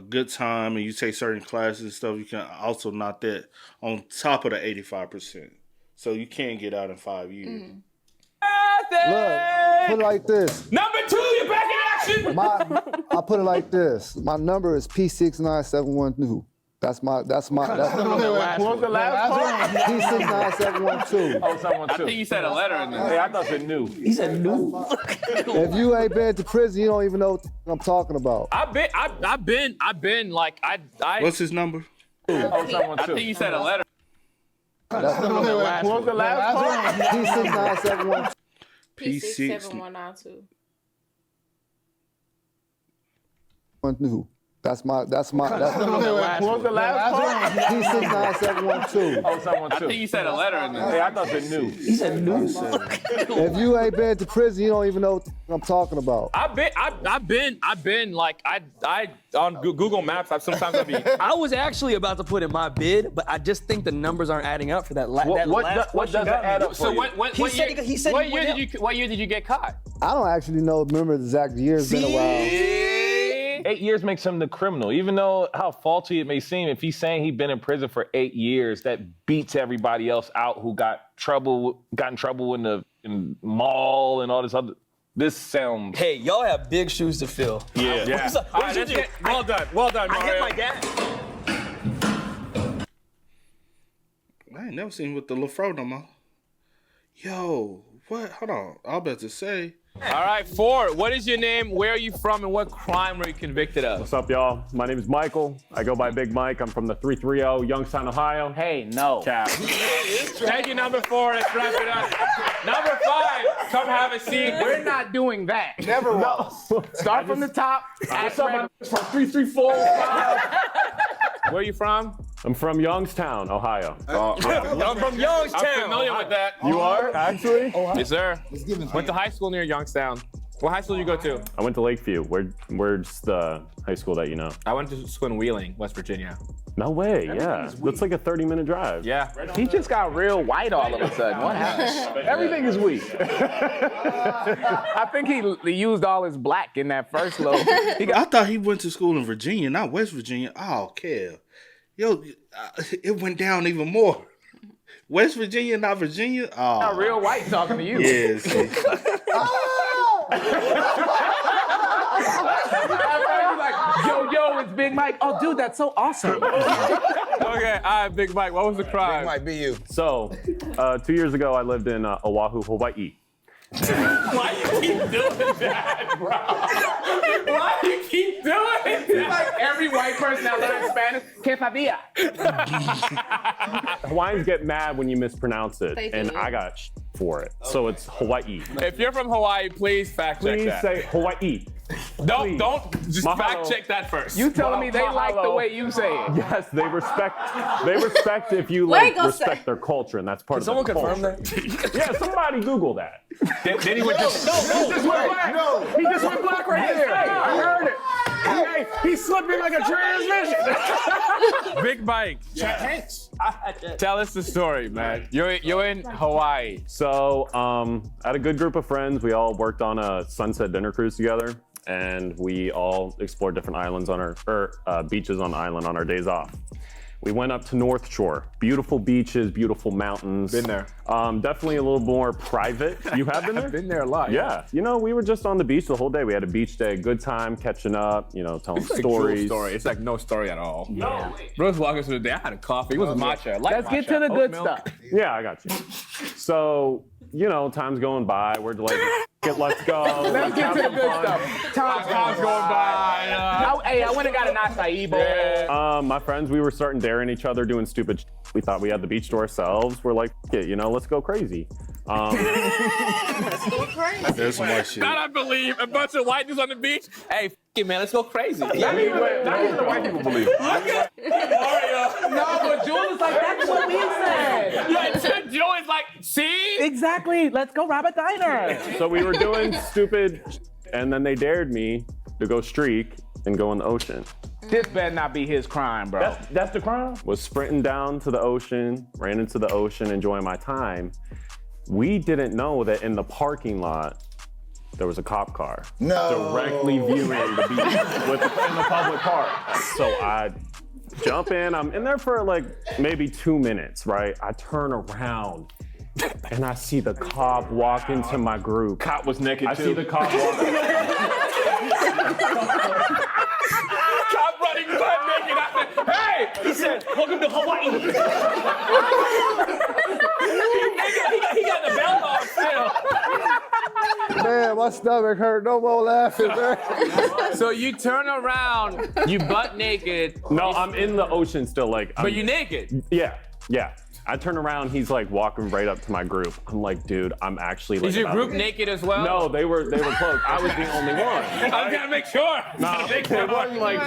good time and you take certain classes and stuff, you can also knock that on top of the 85%. So you can get out in 5 years. Mm-hmm. Look, put it like this. Number 2, you're back in action. I put it like this. My number is P69712. That's my. What was the last part? P69712. Oh, someone I too. think you said a letter in there. Hey, I thought it knew. He said new. If you ain't been to prison, you don't even know what I'm talking about. I've been like I. What's his number? Oh, someone I too. think you said a letter. What was the last part? P69712. P67192. That's my. What was the last part? P69712. Oh, someone I too. think you said a letter in there. Hey, I thought it knew. He said new. If you ain't been to prison, you don't even know what I'm talking about. I've been like I on Google Maps. Sometimes I'll be. I was actually about to put in my bid, but I just think the numbers aren't adding up for that. What doesn't add up for So you? what year did you get caught? I don't actually remember the exact year. It's been a while. 8 years makes him the criminal. Even though how faulty it may seem, if he's saying he's been in prison for 8 years, that beats everybody else out who got in trouble in the mall and all this other. This sounds. Hey, y'all have big shoes to fill. Yeah. Well done, Mario. I hit my dad. I ain't never seen him with the LaFro no more. Yo, what? Hold on. I was about to say. All right, 4. What is your name? Where are you from? And what crime were you convicted of? What's up, y'all? My name is Michael. I go by Big Mike. I'm from the 330 Youngstown, Ohio. Hey, no. Cap. Thank you, number 4. Let's wrap it up. Number 5, come have a seat. We're not doing that. Never was. Start from the top. What's up, my from 334. Where are you from? I'm from Youngstown, Ohio. I'm from Youngstown. I'm familiar with that. You are, actually? Yes, sir. Went to high school near Youngstown. What high school did you go to? I went to Lakeview. Where's the high school that you know? I went to school in Wheeling, West Virginia. No way, yeah. That's like a 30-minute drive. Yeah. He just got real white all of a sudden. What happened? Everything is weak. I think he used all his black in that first load. I thought he went to school in Virginia, not West Virginia. Oh, Kev. Yo, it went down even more. West Virginia, not Virginia? Oh. Not real white talking to you. Yes. Yo, it's Big Mike. Oh, dude, that's so awesome. Okay, all right, Big Mike, what was the crime? It might be you. So, 2 years ago, I lived in Oahu, Hawaii. Why you keep doing that, bro? Why you keep doing that? It's like every white person that learns Spanish, que sabía. Hawaiians get mad when you mispronounce it, They and do. I got for it. So it's Hawaii. If you're from Hawaii, please fact check Please that. say Hawaii. Don't just Mahalo. fact check that first. You telling me they like the way you say it? Yes, they respect if you What like you gonna respect say? their culture, and that's part of Someone the confirm culture. that? Yeah, somebody Google that. Then he would just. He just went black. He just went black right there. I heard it. He slipped in like a transmission. Big Mike. Tell us the story, man. You're in Hawaii. So, I had a good group of friends. We all worked on a sunset dinner cruise together, and we all explored different islands on our beaches on the island on our days off. We went up to North Shore. Beautiful beaches, beautiful mountains. Been there. Definitely a little more private. You have been there? I've been there a lot. Yeah. You know, we were just on the beach the whole day. We had a beach day, good time, catching up, telling It's like stories. true story. It's like no story at all. No. Bro's walking through the day. I had a coffee. It was a matcha. Let's get to the good stuff. Yeah, I got you. So, time's going by. We're like, let's go. Let's get to the good stuff. Time's going by. Hey, I went and got an acai bowl. My friends, we were starting daring each other doing stupid shit. We thought we had the beach to ourselves. We're like, f it, let's go crazy. Let's go crazy. That's some white shit. That I believe. A bunch of white dudes on the beach. Hey, it, man, let's go crazy. Not even the white people believe it. No, but Jewel is like, that's what we said. Yeah, Joe is like, see? Exactly. Let's go rob a diner. So we were doing stupid, and then they dared me to go streak and go in the ocean. This better not be his crime, bro. That's the crime? Was sprinting down to the ocean, ran into the ocean, enjoying my time. We didn't know that in the parking lot, there was a cop car. No. Directly viewing the beach in the public park. So I jump in, I'm in there for like maybe 2 minutes, right? I turn around and I see the cop walk into my group. Cop was naked I too. see the cop walk. Cop running butt naked. I said, hey! He said, welcome to Hawaii. he got the belt on still. Man, my stomach hurt. No more laughing, man. So you turn around, you butt naked. No, I'm in the ocean still, like. But you naked. Yeah. I turn around, he's like walking right up to my group. I'm like, dude, I'm actually like. Is your about group to- naked as well? No, they were close. I was the only one. I gotta make sure. No, it wasn't like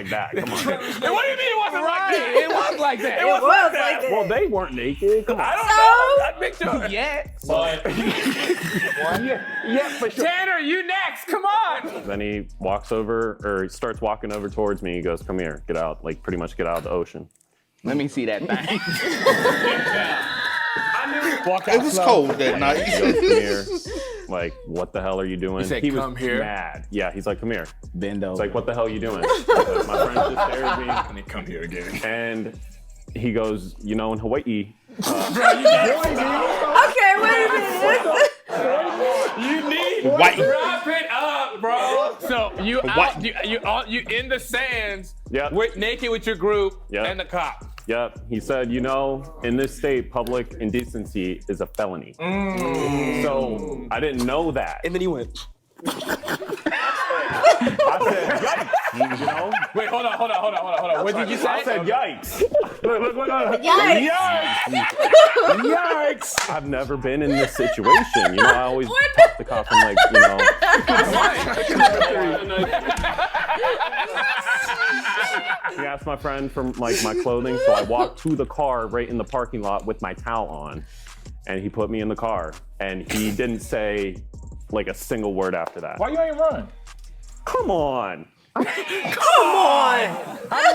that. Come on. What do you mean it wasn't like that? It was like that. It was like that. Well, they weren't naked. Come on. I don't know. I'd make sure. Yeah. But Yeah, for sure. Tanner, you next. Come on. Then he walks over, or he starts walking over towards me. He goes, "Come here, get out." Like pretty much get out of the ocean. Let me see that thing. It was cold that night. He goes, "Come here." Like, what the hell are you doing? He said, was "Come here." mad. Yeah, he's like, "Come here." Bend over. It's like, what the hell are you doing? Like, my friend just stared at me. And he come here again. And he goes, in Hawaii. Okay, wait a minute. You need White. wrap it up, bro. So you out, you in the sands, Yep. naked with your group Yep. and the cop. Yep. He said, in this state, public indecency is a felony. So I didn't know that. And then he went. I said, yikes. Wait, hold on. What did you say? I said, yikes. Look. Yikes. Yikes. I've never been in this situation. I always talk to cops and He asked my friend for my clothing, so I walked to the car right in the parking lot with my towel on, and he put me in the car, and he didn't say like a single word after that. Why you ain't run? Come on. How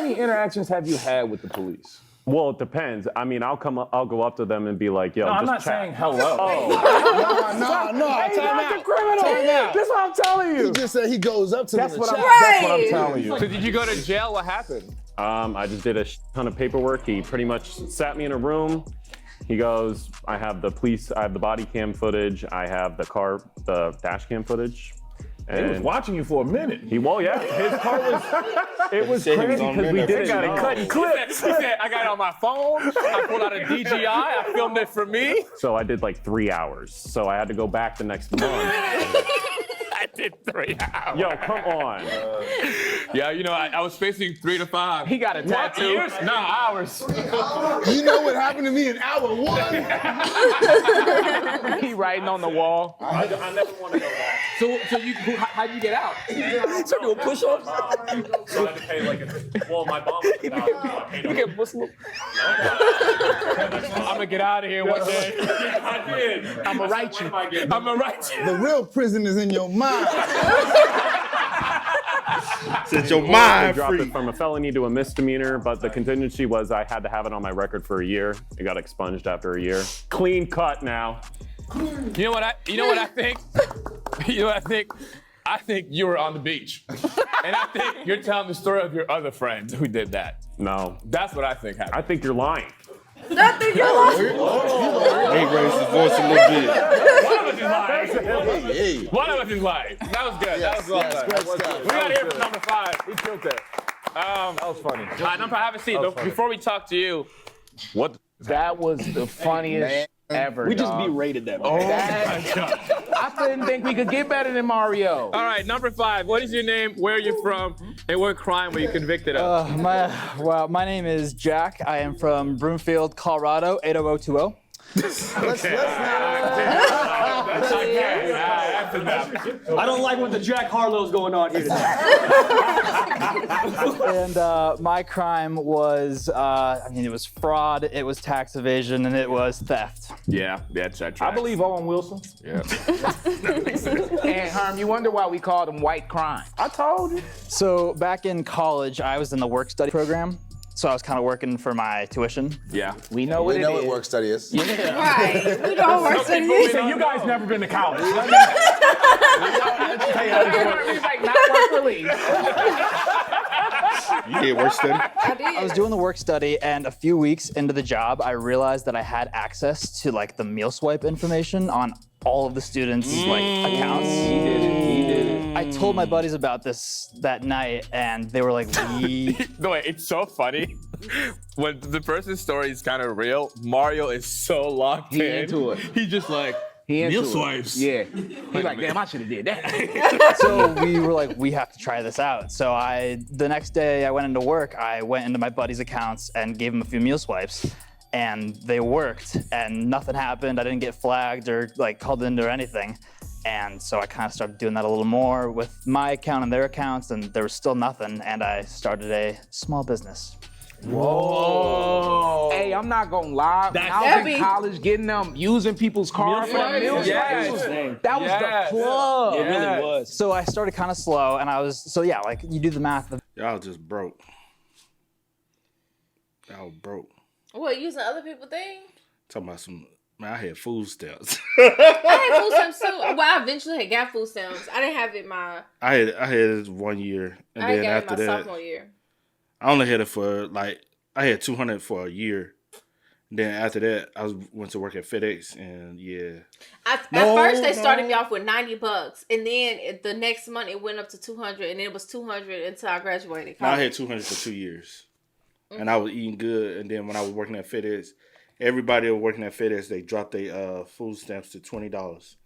many interactions have you had with the police? Well, it depends. I mean, I'll go up to them and be like, "Yo, No, just I'm not chat." saying hello. No, Hey, time not the out. criminal. Time out. That's what I'm telling you. He just said he goes up to That's them what and I'm. chat. That's what I'm telling you. So did you go to jail? What happened? I just did a ton of paperwork. He pretty much sat me in a room. He goes, I have the body cam footage. I have the dash cam footage. He was watching you for a minute. His car was, it was said he was crazy on because we there. didn't Got it know. cutting He said, I got it on my phone. I pulled out a DJI. I filmed it for me. So I did like 3 hours. So I had to go back the next month. I did 3 hours. Yo, come on. Yeah, I was facing 3 to 5. He got a tattoo. Years? Nah, hours. You know what happened to me in hour 1? He writing on the wall. I never want to go back. So how'd you get out? Start doing push-ups. So I had to pay my mom was out, so I paid You him. get Muslim. I'm gonna get out of here one day. I did. I'ma write you. I'ma write you. The real prison is in your mind. Set your They mind dropped free. it from a felony to a misdemeanor, but the contingency was I had to have it on my record for a year. It got expunged after a year. Clean cut now. You know what I think? You know what I think? I think you were on the beach. And I think you're telling the story of your other friend who did that. No. That's what I think happened. I think you're lying. Nothing you're lying. He raised his voice a little bit. One of us is lying. That was good. That was well done. We got to hear from number 5. He killed that. That was funny. All right, number 5, have a seat. Before we talk to you, what? That was the funniest ever. We just dog. berated that. Oh Man. my God. I didn't think we could get better than Mario. All right, number 5. What is your name? Where are you from? And what crime were you convicted of? My name is Jack. I am from Broomfield, Colorado, 80020. Let's not. I don't like what the Jack Harlow's going on here today. And my crime was, it was fraud, it was tax evasion, and it was theft. Yeah, that's that. I believe Owen Wilson. Yeah. And Herm, you wonder why we called them white crime. I told you. So back in college, I was in the work study program. So I was kind of working for my tuition. Yeah. We know what We it know is. what work study is. Yeah. Right. We know what work study is. See, you guys never been to college. He's like, not work release. You did work study? I did. I was doing the work study, and a few weeks into the job, I realized that I had access to like the meal swipe information on all of the students' like accounts. He did it. I told my buddies about this that night, and they were like, No, wait, it's so funny. When the person's story is kind of real, Mario is so locked in. into it. He's just like, meal swipes. Yeah. He's like, damn, I should have did that. So we were like, we have to try this out. So the next day I went into work, I went into my buddies' accounts and gave them a few meal swipes. And they worked, and nothing happened. I didn't get flagged or like called into or anything. And so I kind of started doing that a little more with my account and their accounts, and there was still nothing. And I started a small business. Whoa. Hey, I'm not gonna lie. When I was in college getting them, using people's cars for them meal swipes, that was the plug. It really was. So I started kind of slow, and like you do the math. Y'all just broke. Y'all broke. What, using other people's thing? Talking about some, man, I had food stamps. I had food stamps too. Well, I eventually had got food stamps. I didn't have it my. I had it 1 year, and I then got after it my that, sophomore year. I only had it for like I had 200 for a year. Then after that, went to work at FedEx, and yeah. At first, they started me off with $90, and then the next month it went up to 200, and it was 200 until I graduated No, I college. had 200 for 2 years, and I was eating good. And then when I was working at FedEx, everybody that was working at FedEx, they dropped their food stamps to $20.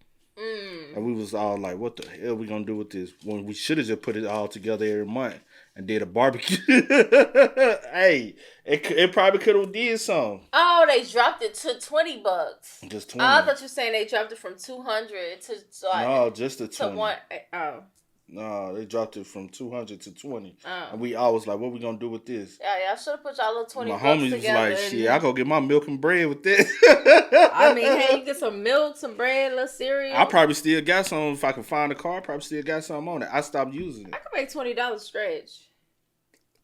And we was all like, what the hell we gonna do with this? When we should have just put it all together every month and did a barbecue. Hey, it probably could have did something. Oh, they dropped it to $20. Just 20. I thought you were saying they dropped it from 200 to like, No, just the 20. to one. Oh. No, they dropped it from 200 to 20. Oh. And we always like, what we gonna do with this? Yeah, I should have put y'all little 20 My bucks homies was together. like, shit, I go get my milk and bread with this. I mean, hey, you get some milk, some bread, a little cereal. I probably still got some. If I could find a car, I probably still got some on it. I stopped using it. I could make $20 stretch.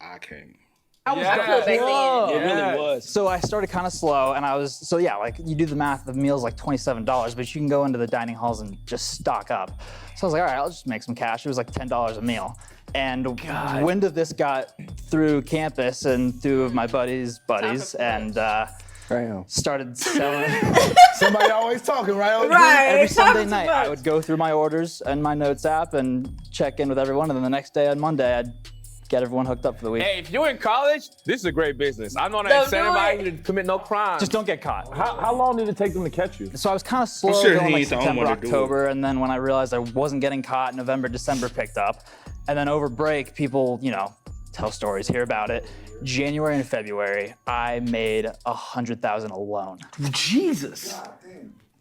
I can't. I was cool back then. It really was. So I started kind of slow, and like you do the math, the meal's like $27, but you can go into the dining halls and just stock up. So I was like, all right, I'll just make some cash. It was like $10 a meal. And wind of this got through campus and through my buddies, and started selling. Somebody always talking, right? Every Sunday night, I would go through my orders and my notes app and check in with everyone, and then the next day on Monday, I'd get everyone hooked up for the week. Hey, if you're in college, this is a great business. I'm not incentivizing you to commit no crime. Just don't get caught. How long did it take them to catch you? So I was kind of slow going like September, October, and then when I realized I wasn't getting caught, November, December picked up. And then over break, people, tell stories, hear about it. January and February, I made $100,000 alone. Jesus.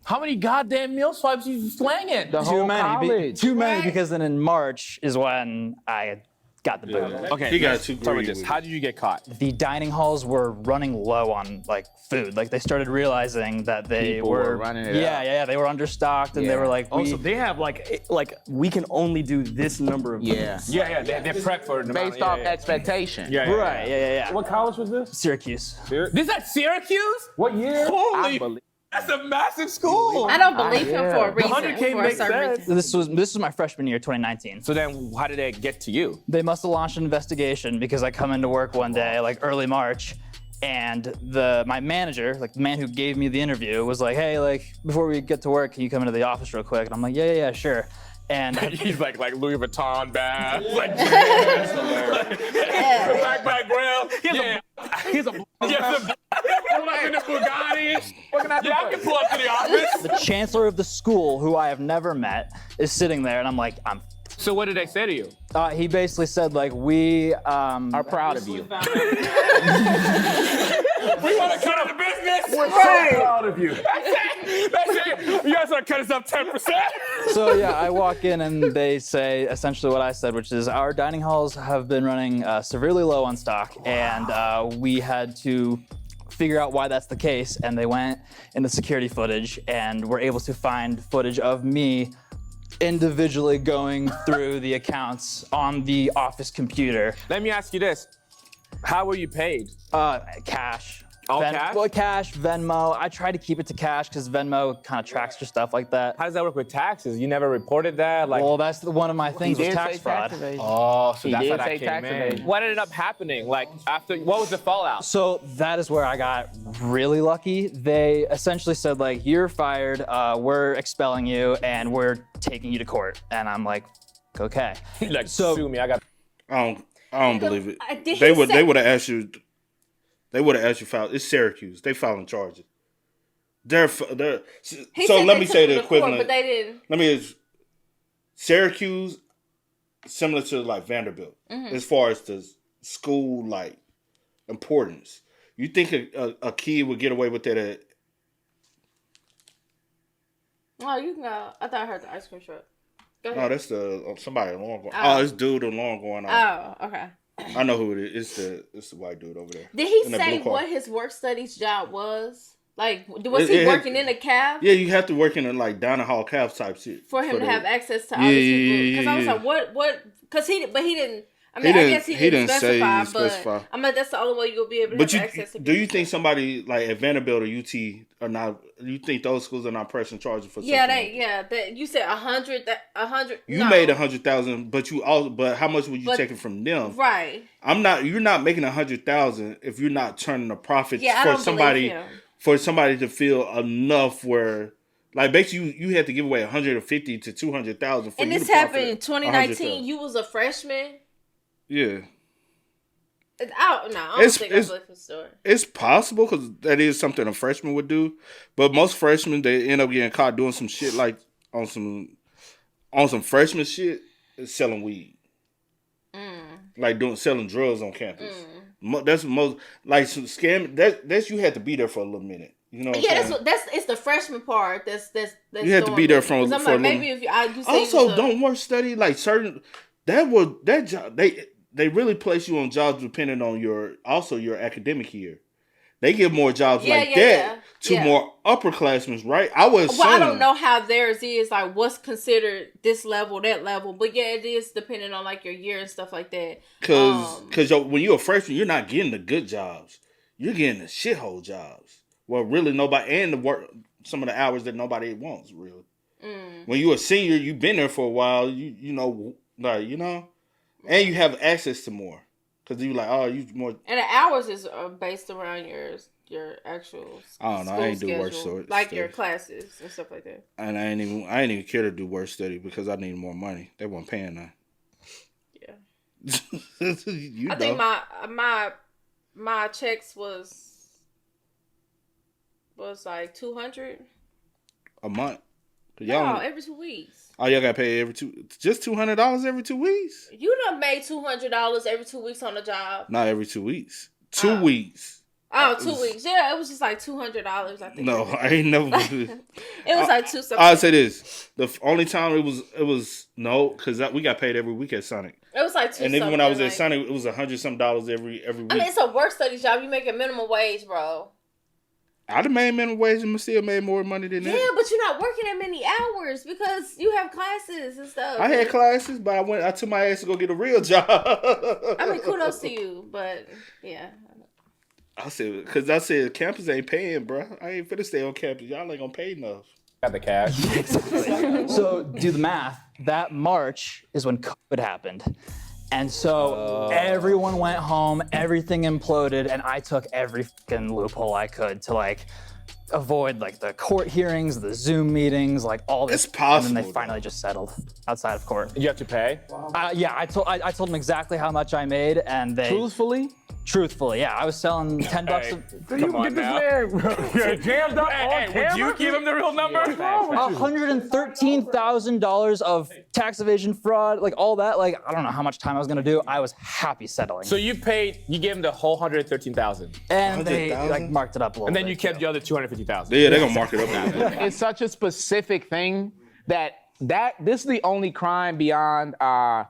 How many goddamn meal swipes you slanging? Too many, because then in March is when I got the boom. Okay, he got too greedy. How did you get caught? The dining halls were running low on food. Like they started realizing that they People were running it out. They were understocked, and they were like, so they have like we can only do this number of meals. Yeah, they're prepped for it. Based off expectation. Yeah. What college was this? Syracuse. This is at Syracuse? What year? Holy, that's a massive school. I don't believe him for a reason. 100K for a makes certain sense. reason. This was my freshman year, 2019. So then, how did they get to you? They must have launched an investigation because I come into work one day, like early March, and my manager, like the man who gave me the interview, was like, "Hey, like before we get to work, can you come into the office real quick?" And I'm like, "Yeah, sure." And he's like Louis Vuitton bag, like backpack grill. He's a like in the Bugatti. I can pull up to the office. The chancellor of the school, who I have never met, is sitting there, and I'm like, So what did they say to you? He basically said like, we are proud of you. We want to cut out the business. We're so proud of you. That's it. You guys want to cut us up 10%? So yeah, I walk in and they say essentially what I said, which is our dining halls have been running severely low on stock, and we had to figure out why that's the case. And they went in the security footage and were able to find footage of me individually going through the accounts on the office computer. Let me ask you this. How were you paid? Cash. All cash? Well, cash, Venmo. I try to keep it to cash because Venmo kind of tracks your stuff like that. How does that work with taxes? You never reported that? Well, that's one of my things was tax fraud. Oh, so that's how that came in. What ended up happening? Like, what was the fallout? So that is where I got really lucky. They essentially said, like, you're fired, we're expelling you, and we're taking you to court. And I'm like, okay. Like, sue me, I don't believe it. They would have asked you. They would have asked you to file. It's Syracuse. They filing charges. So let me say the equivalent. But they didn't. Syracuse, similar to like Vanderbilt, as far as the school like importance. You think a kid would get away with that? Oh, you can go. I thought I heard the ice cream truck. Go ahead. No, that's somebody alarm going. Oh, it's dude alarm going on. Oh, okay. I know who it is. It's the white dude over there. Did he say what his work studies job was? Like, was he working in a cab? Yeah, you have to work in a like dining hall cab type shit for him to have access to all these people. Because I was like, what? Because he didn't. I mean, I guess he didn't specify, but I mean, that's the only way you'll be able to have access to people. Do you think somebody like at Vanderbilt or UT are not? You think those schools are not pressing charges for? That you said 100. You made 100,000, but how much were you taking from them? Right. You're not making 100,000 if you're not turning a profit for somebody. For somebody to feel enough where. Like basically, you had to give away 150 to 200,000. And this happened in 2019. You was a freshman. Yeah. I don't think I believe the story. It's possible because that is something a freshman would do, but most freshmen they end up getting caught doing some shit like on some freshman shit, selling weed, like selling drugs on campus. That's most like some scam. That's you had to be there for a little minute. You know. It's the freshman part. That's you had to be there for a little. Maybe if you also don't work study like certain that job they really place you on jobs depending on your academic year. They give more jobs to more upperclassmen, right? I don't know how theirs is, like what's considered this level, that level. But yeah, it is depending on like your year and stuff like that. Because when you're a freshman, you're not getting the good jobs. You're getting the shithole jobs. Well, really nobody, and the work, some of the hours that nobody wants, really. When you're a senior, you've been there for a while, you know, and you have access to more. Because you you more. And the hours is based around your actual I don't know. I ain't do work study. Like your classes and stuff like that. And I ain't even care to do work study because I need more money. They weren't paying none. Yeah. I think my checks was like 200 a month. No, every 2 weeks. Oh, y'all got paid just $200 every 2 weeks? You done made $200 every 2 weeks on the job. Not every 2 weeks. 2 weeks. Oh, 2 weeks. Yeah, it was just like $200, I think. No, I ain't never. It was like $2 something. I'll say this: the only time it was no, because we got paid every week at Sonic. It was like $2 and even when I was at Sonic, it was $100-some every week. I mean, it's a work study job. You make a minimum wage, bro. I'd have made minimum wage and still made more money than that. Yeah, but you're not working that many hours because you have classes and stuff. I had classes, but I took my ass to go get a real job. I mean, kudos to you, but yeah. I said campus ain't paying, bro. I ain't finna stay on campus. Y'all ain't gonna pay enough. Got the cash. So do the math. That March is when COVID happened. And so everyone went home, everything imploded, and I took every fucking loophole I could to like avoid like the court hearings, the Zoom meetings, like all this. It's possible. And then they finally just settled outside of court. You have to pay? Yeah, I told them exactly how much I made, and they truthfully. Truthfully, yeah, I was selling $10. Come on now. You're jammed up on camera? Would you give him the real number? $113,000 of tax evasion, fraud, like all that. Like I don't know how much time I was gonna do. I was happy settling. So you gave him the whole 113,000, and they like marked it up a little. and then bit, you kept the other 250,000. Yeah, they're gonna mark it up. It's such a specific thing that this is the only crime beyond. I'm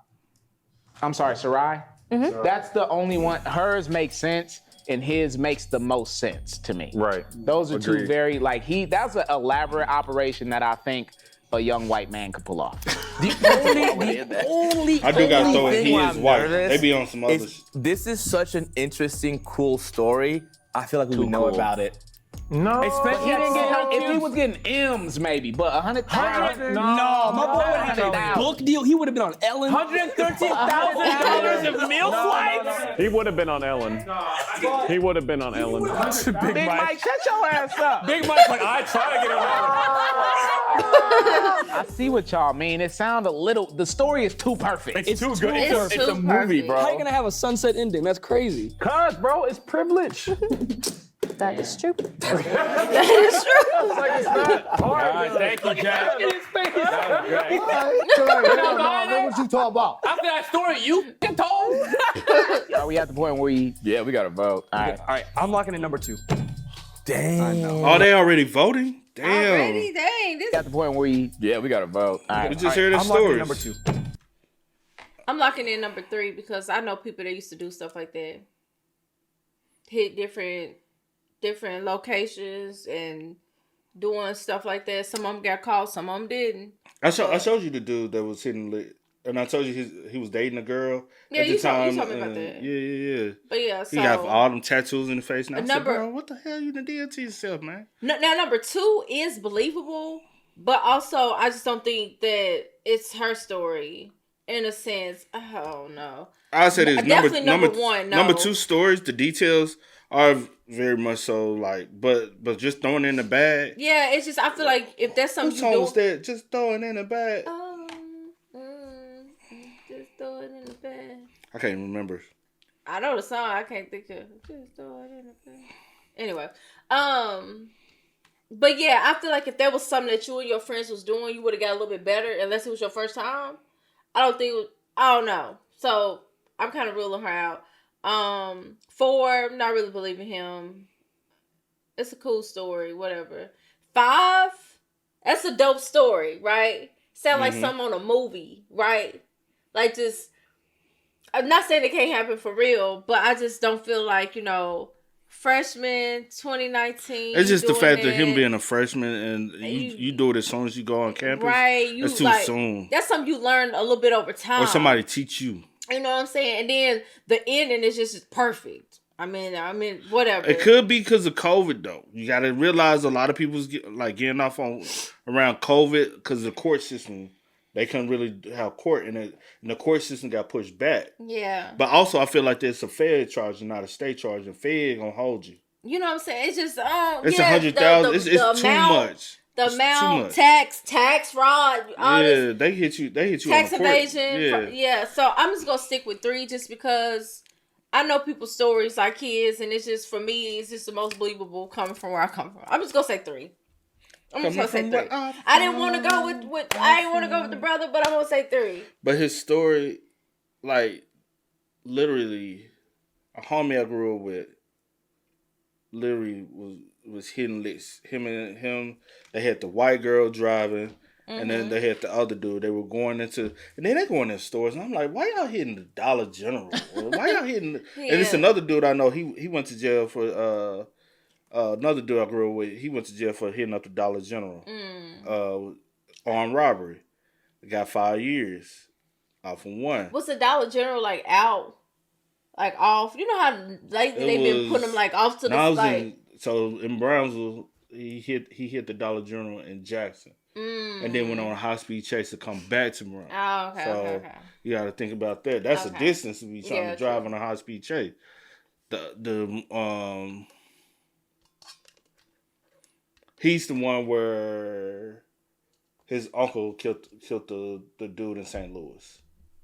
sorry, Sarai. Mm-hmm. That's the only one. Hers makes sense, and his makes the most sense to me. Right. Those are two Agreed. very that's an elaborate operation that I think a young white man could pull off. The only I do gotta throw in thing he why is I'm white. nervous They be on some other is this is such an interesting, cool story. I feel like we would know cool. about it. No. Especially He didn't get at if he was getting M's maybe, but 100,000. No, my boy would have had a book deal. He would have been on Ellen. $113,000 of meal flights. He would have been on Ellen. He would have been on Ellen. Big Mike, shut your ass up. Big Mike's like, I try to get around. I see what y'all mean. It sounds a little. The story is too perfect. It's too good. It's It's a too movie, perfect. bro. How you gonna have a sunset ending? That's crazy. Cuz, bro, it's privilege. That is true. That is true. It's like it's not All hard. right, thank you, Jack. That was great. What was you talking about? After that story you told. Are we at the point where we? Yeah, we gotta vote. All right. All right, I'm locking in number 2. Dang. Oh, they already voting? Damn. Already, dang. This, At the point where we? Yeah, we gotta vote. All right. We just heard the I'm locking in stories. number 2. I'm locking in number 3 because I know people that used to do stuff like that. Hit different locations and doing stuff like that. Some of them got caught, some of them didn't. I showed you the dude that was hitting lit, and I told you he was dating a girl Yeah, at the you time. told me about that. Yeah. But yeah, so He got all them tattoos in the face. And I said, Number- bro, what the hell you done did to yourself, man? now number 2 is believable, but also I just don't think that it's her story in a sense. Oh no. I said it's Definitely number one. No. Number 2 stories, the details are very much so like, but just throwing it in the bag. Yeah, it's just I feel like if that's What something song you was do. that? Just throwing it in the bag. Just throw it in the bag. I can't remember. I know the song. I can't think of. Just throw it in the bag. Anyway, but yeah, I feel like if there was something that you and your friends was doing, you would have got a little bit better. Unless it was your first time, I don't know. So I'm kind of ruling her out. 4, not really believing him. It's a cool story, whatever. 5, that's a dope story, right? Sound like something on a movie, right? Like just, I'm not saying it can't happen for real, but I just don't feel like, freshman 2019. It's just the doing fact that it. him being a freshman and you do it as soon as you go on campus. Right. You That's too like, soon. That's something you learn a little bit over time. Or somebody teach you. You know what I'm saying? And then the ending is just perfect. I mean, whatever. It could be because of COVID, though. You got to realize a lot of people's getting off on around COVID because the court system, they couldn't really have court, and the court system got pushed back. Yeah. But also, I feel like there's a Fed charge and not a state charge, and Fed gonna hold you. You know what I'm saying? It's just It's 100,000. It's too much. The It's amount, too much. tax fraud, all Yeah, this they hit you. They hit you tax on the court. evasion. Yeah. So I'm just gonna stick with 3 just because I know people's stories like kids, and it's just for me, it's just the most believable coming from where I come from. I'm just gonna say 3. I'm just gonna say 3. I didn't want to go with I didn't want to go with the brother, but I'm gonna say 3. But his story, like, literally, a homie I grew up with, literally was hitting licks. Him, they had the white girl driving, and then they had the other dude. They were going into, and then they going in stores, and I'm like, why y'all hitting the Dollar General? Why y'all hitting? And it's another dude I know. He went to jail for another dude I grew up with. He went to jail for hitting up the Dollar General, armed robbery. Got 5 years off of 1. What's the Dollar General like out? Like off? You know how lately they've been putting them like off to the side. So in Brownsville, he hit the Dollar General in Jackson, and then went on a high speed chase to come back to Brown. Oh, okay, so okay. you got to think about that. That's a distance to be trying to drive on a high speed chase. He's the one where his uncle killed the dude in St. Louis.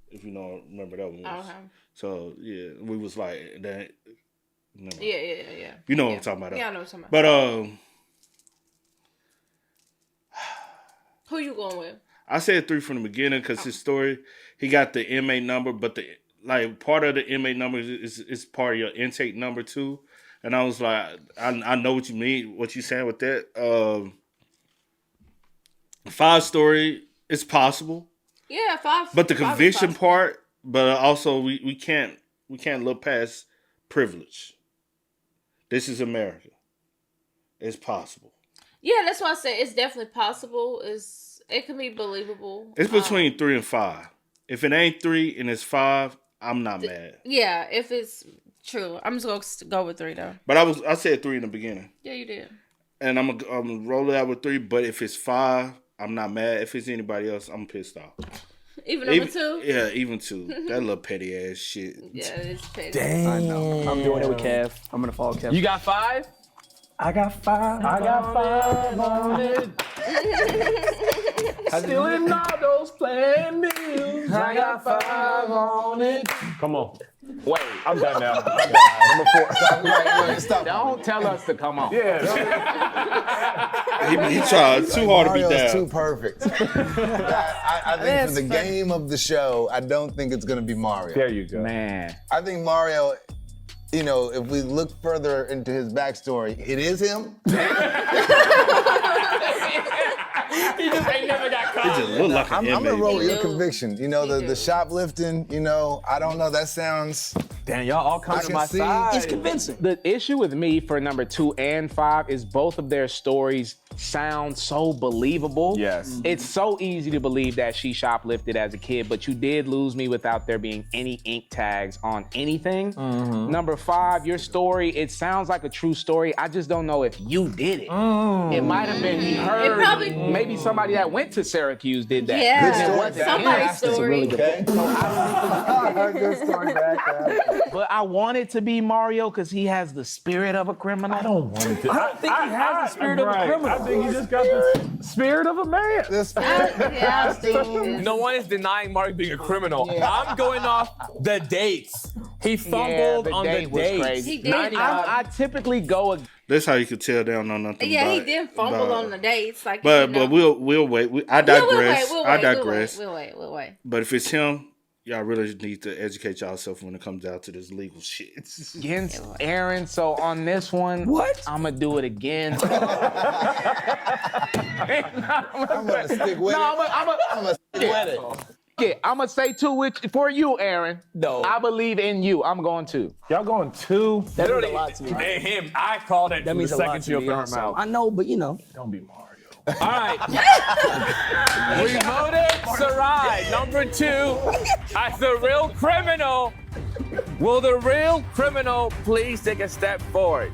If you remember that one. Okay. So yeah, we was like that. Never. Yeah. You know what I'm talking about. Yeah, I know what you're talking But who you going with? I said 3 from the beginning because his story, he got the inmate number, but the part of the inmate number is part of your intake number too. And I was like, I know what you mean, what you saying with that. 5 story, it's possible. Yeah, 5. But the conviction part, but also we can't look past privilege. This is America. It's possible. Yeah, that's why I say it's definitely possible. It can be believable. It's between 3 and 5. If it ain't 3 and it's 5, I'm not mad. Yeah, if it's true, I'm just gonna go with 3 though. But I said 3 in the beginning. Yeah, you did. And I'm gonna roll it out with 3. But if it's 5, I'm not mad. If it's anybody else, I'm pissed off. Even number 2? Yeah, even 2. That little petty ass shit. Yeah, it's petty. Damn. I know. I'm doing it with Kev. I'm gonna follow Kev. You got 5? I got 5. I got 5 on it. Still in all those plan bills. I got 5 on it. Come on. Wait, I'm done now. Number 4. Stop. Don't tell us to come on. Yeah. He tried too hard to be Mario's down. too perfect. I think for the game of the show, I don't think it's going to be Mario. There you go. Man. I think Mario, you know, if we look further into his backstory, it is him. He just ain't never got caught. He just look like an I'm inmate. gonna roll with your conviction. You know, the shoplifting, you know, I don't know, that sounds... Damn, y'all all come I to can my see- side. It's convincing. The issue with me for number 2 and 5 is both of their stories sound so believable. Yes. It's so easy to believe that she shoplifted as a kid, but you did lose me without there being any ink tags on anything. Number 5, your story, it sounds like a true story. I just don't know if you did it. It might have been he heard. It probably- maybe somebody that went to Syracuse did that. Yeah, And it wasn't him. somebody's story. Good story back. But I want it to be Mario because he has the spirit of a criminal. I don't want it to. I don't think he has the spirit of a criminal. I think he just got the spirit of a man. No one is denying Mark being a criminal. I'm going off the dates. He fumbled on the date was dates. crazy. He did. I typically go. That's how you could tell they don't know nothing. Yeah, he about- did fumble about- on the dates. Like, But you know. we'll wait. I digress. We'll I wait. digress. We'll wait. But if it's him, y'all really need to educate yourself when it comes down to this legal shit. Against Aaron, so on this one, I'm gonna do it again. I'm gonna stick with it. I'm gonna stick with it. Yeah, I'm gonna say 2 for you, Aaron. No. I believe in you. I'm going 2. Y'all going 2? That means a lot to me. Hey, him. I called it. That means the a lot second to you me. opened her Also. mouth. I know, but you know. Don't be Mario. All right. We voted Sarai, number 2, as the real criminal. Will the real criminal please take a step forward?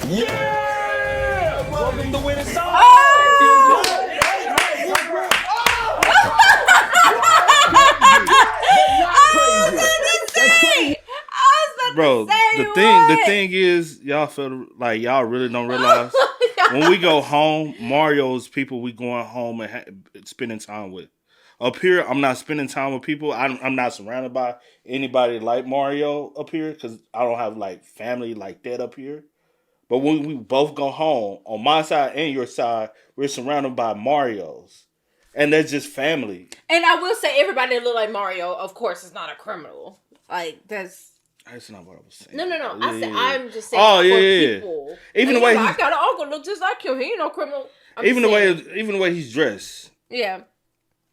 Yeah! Welcome to winning song. Bro, the thing is, y'all feel like y'all really don't realize when we go home, Mario's people we going home and spending time with. Up here, I'm not spending time with people. I'm not surrounded by anybody like Mario up here because I don't have like family like that up here. But when we both go home, on my side and your side, we're surrounded by Marios. And that's just family. And I will say, everybody that look like Mario, of course, is not a criminal. Like, that's not what I was saying. No. Yeah, I said yeah. I'm just saying Oh, for yeah. people. Even Like, the way you know, I he's- got an uncle look just like him. He ain't no criminal. Even the way he's dressed. Yeah.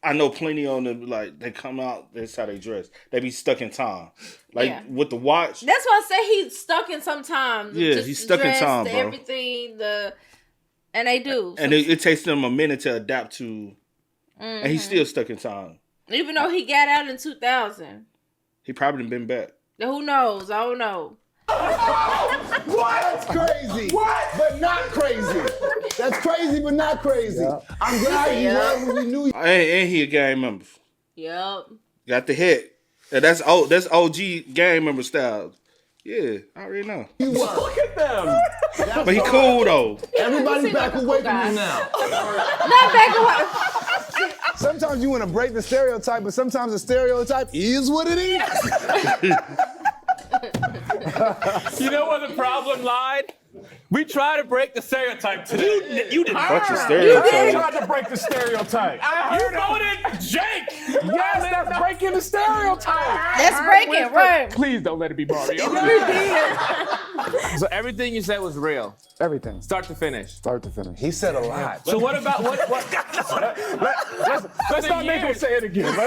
I know plenty on them, like, they come out, that's how they dress. They be stuck in time. Like, Yeah. with the watch. That's why I say he's stuck in some time. Yeah, Just he's stuck in dressed, time, bro. Everything, and they do. And it takes them a minute to adapt to. And he's still stuck in time. Even though he got out in 2000. He probably done been back. Who knows? I don't know. What? That's crazy. What? But not crazy. That's crazy, but not crazy. I'm glad you were when you knew. And he a gang member. Yep. Got the hit. And that's OG gang member style. Yeah, I already know. You were. Look at them. But he cool though. Everybody back away from you now. Not back away. Sometimes you want to break the stereotype, but sometimes the stereotype is what it is. You know where the problem lied? We try to break the stereotype today. You did. Fuck the You stereotype. tried to break the stereotype. You voted Jake. Yes, that's breaking the stereotype. Let's break it, right? Please don't let it be Mario. So everything you said was real, Everything, start to finish. start to finish. He said a lot. So what about what? Let's not make him say it again. So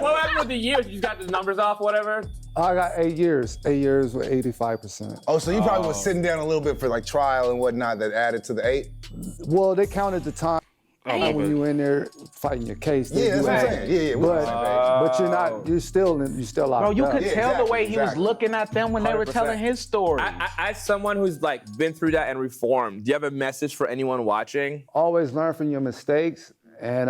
what happened with the years? You just got the numbers off, whatever. I got 8 years. 8 years with 85%. Oh, so you probably was sitting down a little bit for like trial and whatnot that added to the 8? Well, they counted the time. When you in there fighting your case. Yeah, that's what I'm saying. Yeah, we on the same page. But you're not. You're still locked Bro, you up. could Yeah, tell exactly, the way he was exactly. looking at them when they were 100%. telling his story. As someone who's like been through that and reformed, do you have a message for anyone watching? Always learn from your mistakes, and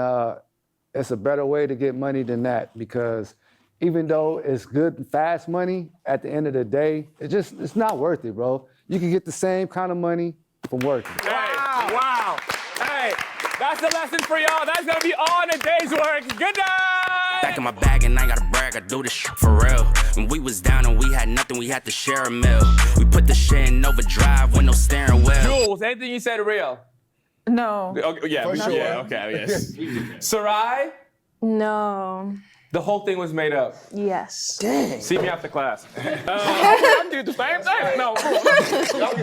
it's a better way to get money than that, because even though it's good and fast money, at the end of the day, it's not worth it, bro. You can get the same kind of money from working. Wow. Hey, that's the lesson for y'all. That's gonna be all in a day's work. Good night. Back in my bag and I ain't gotta brag, I do this shit for real. When we was down and we had nothing, we had to share a meal. We put the shit in overdrive with no steering wheel. Jules, anything you said real? No. Okay, yeah, For sure. yeah, okay, yes. Sarai, No. the whole thing was made up. Yes. See me after class. I do the same thing. No.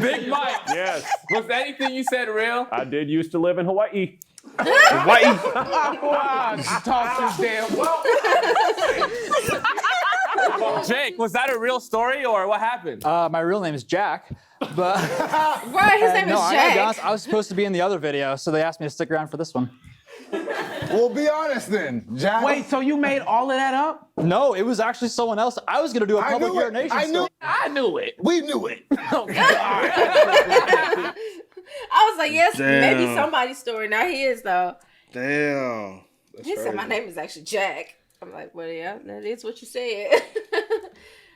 Big Mike. Yes, Was anything you said real? I did used to live in Hawaii. Talk this damn well. Jake, was that a real story or what happened? My real name is Jack, but Right, his name is I gotta be Jack. honest, I was supposed to be in the other video, so they asked me to stick around for this one. Well, be honest then, Jack. Wait, so you made all of that up? No, it was actually someone else. I was gonna do a I public knew it. urination. I knew story. I knew it. We knew it. I was like, yes, maybe Damn. somebody's story. Now he is though. Damn. That's He said my crazy. name is actually Jack. I'm like, well, yeah, that is what you said.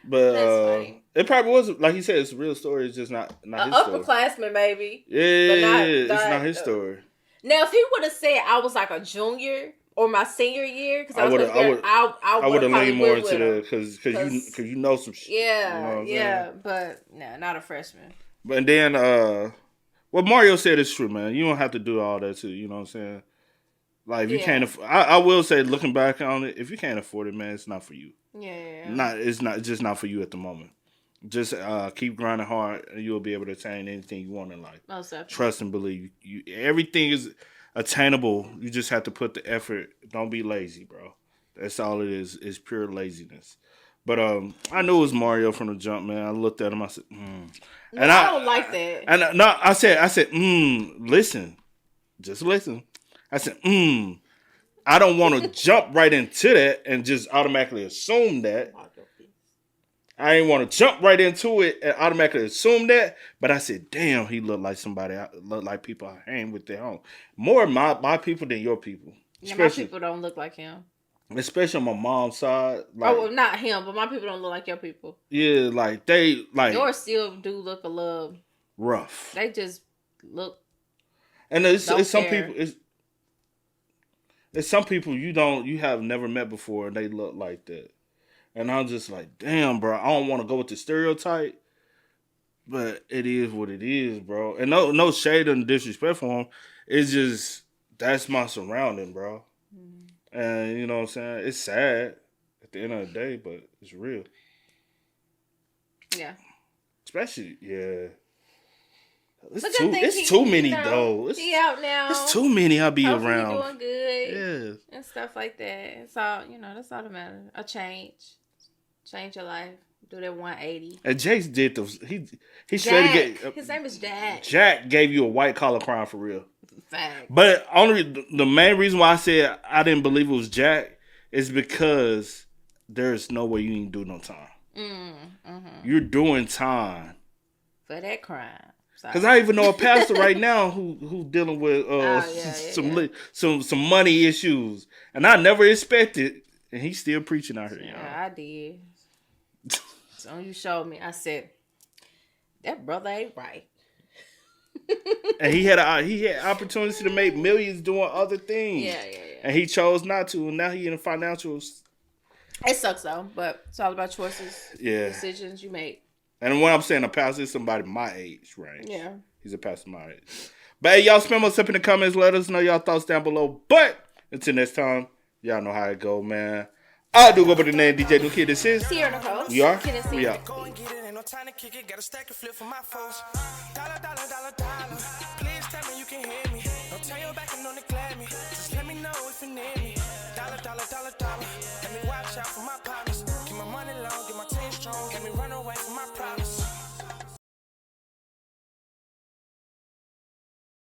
But That's funny. it probably was, like he said, it's a real story. It's just not his story. Upperclassman, maybe. Yeah, but not- it's not- not his story. Now, if he would have said I was like a junior or my senior year, because I would have probably leaned more went into with the him. because you know some shit. Yeah, You know what I'm yeah, saying? but no, not a freshman. But then what Mario said is true, man. You don't have to do all that too. You know what I'm saying? Like if you Yeah. can't, I will say, looking back on it, if you can't afford it, man, it's not for you. Yeah. It's just not for you at the moment. Just keep grinding hard, and you'll be able to attain anything you want in life. Most definitely. Trust and believe. You everything is attainable. You just have to put the effort. Don't be lazy, bro. That's all it is. It's pure laziness. But I knew it was Mario from the jump, man. I looked at him. I said, No, I don't like that. And no, I said, listen, just listen. I said, I don't want to jump right into that and just automatically assume that. I didn't want to jump right into it and automatically assume that. But I said, damn, he looked like somebody. Looked like people I hang with their own. More my people than your people. Yeah, my people don't look like him. Especially on my mom's side. Like, Oh, well, not him, but my people don't look like your people. yeah, like they like Yours still do look a little. rough. They just look. And it's Don't some care. people it's some people you have never met before and they look like that. And I'm just like, damn, bro, I don't want to go with the stereotype, but it is what it is, bro. And no shade and disrespect for him. It's just that's my surrounding, bro. And you know what I'm saying? It's sad at the end of the day, but it's real. Yeah. Especially, yeah. But good thing It's he- too many you know, though. He out now. It's too many I be Hopefully around. He doing good. Yeah. And stuff like that. It's all, that's all that matters. A change. Change your life. Do that 180. And Jace did those. He straight Jack. gave His name is Jack. Jack gave you a white collar crime for real. Fact. But only the main reason why I said I didn't believe it was Jack is because there's no way you can do no time. You're doing time. For that crime. Because I even know a pastor right now who dealing with some money issues, and I never expected, and he's still preaching out here. Yeah, I did. So you showed me. I said, that brother ain't right. And he had opportunity to make millions doing other things. Yeah. And he chose not to, and now he in the financial It sucks though, but it's all about choices. Yeah. Decisions you make. And when I'm saying a pastor, is somebody my age range. Yeah. He's a pastor my age. But hey, y'all spam us up in the comments. Let us know y'all thoughts down below. But until next time, y'all know how it go, man. I do go by the name DJ New Kid. This is Sierra Nicole. We are. Kid and We are. CMGT. Go and get it, ain't no time to kick it. Got a stack and flip for my foes. Dollar, dollar, dollar, dollar.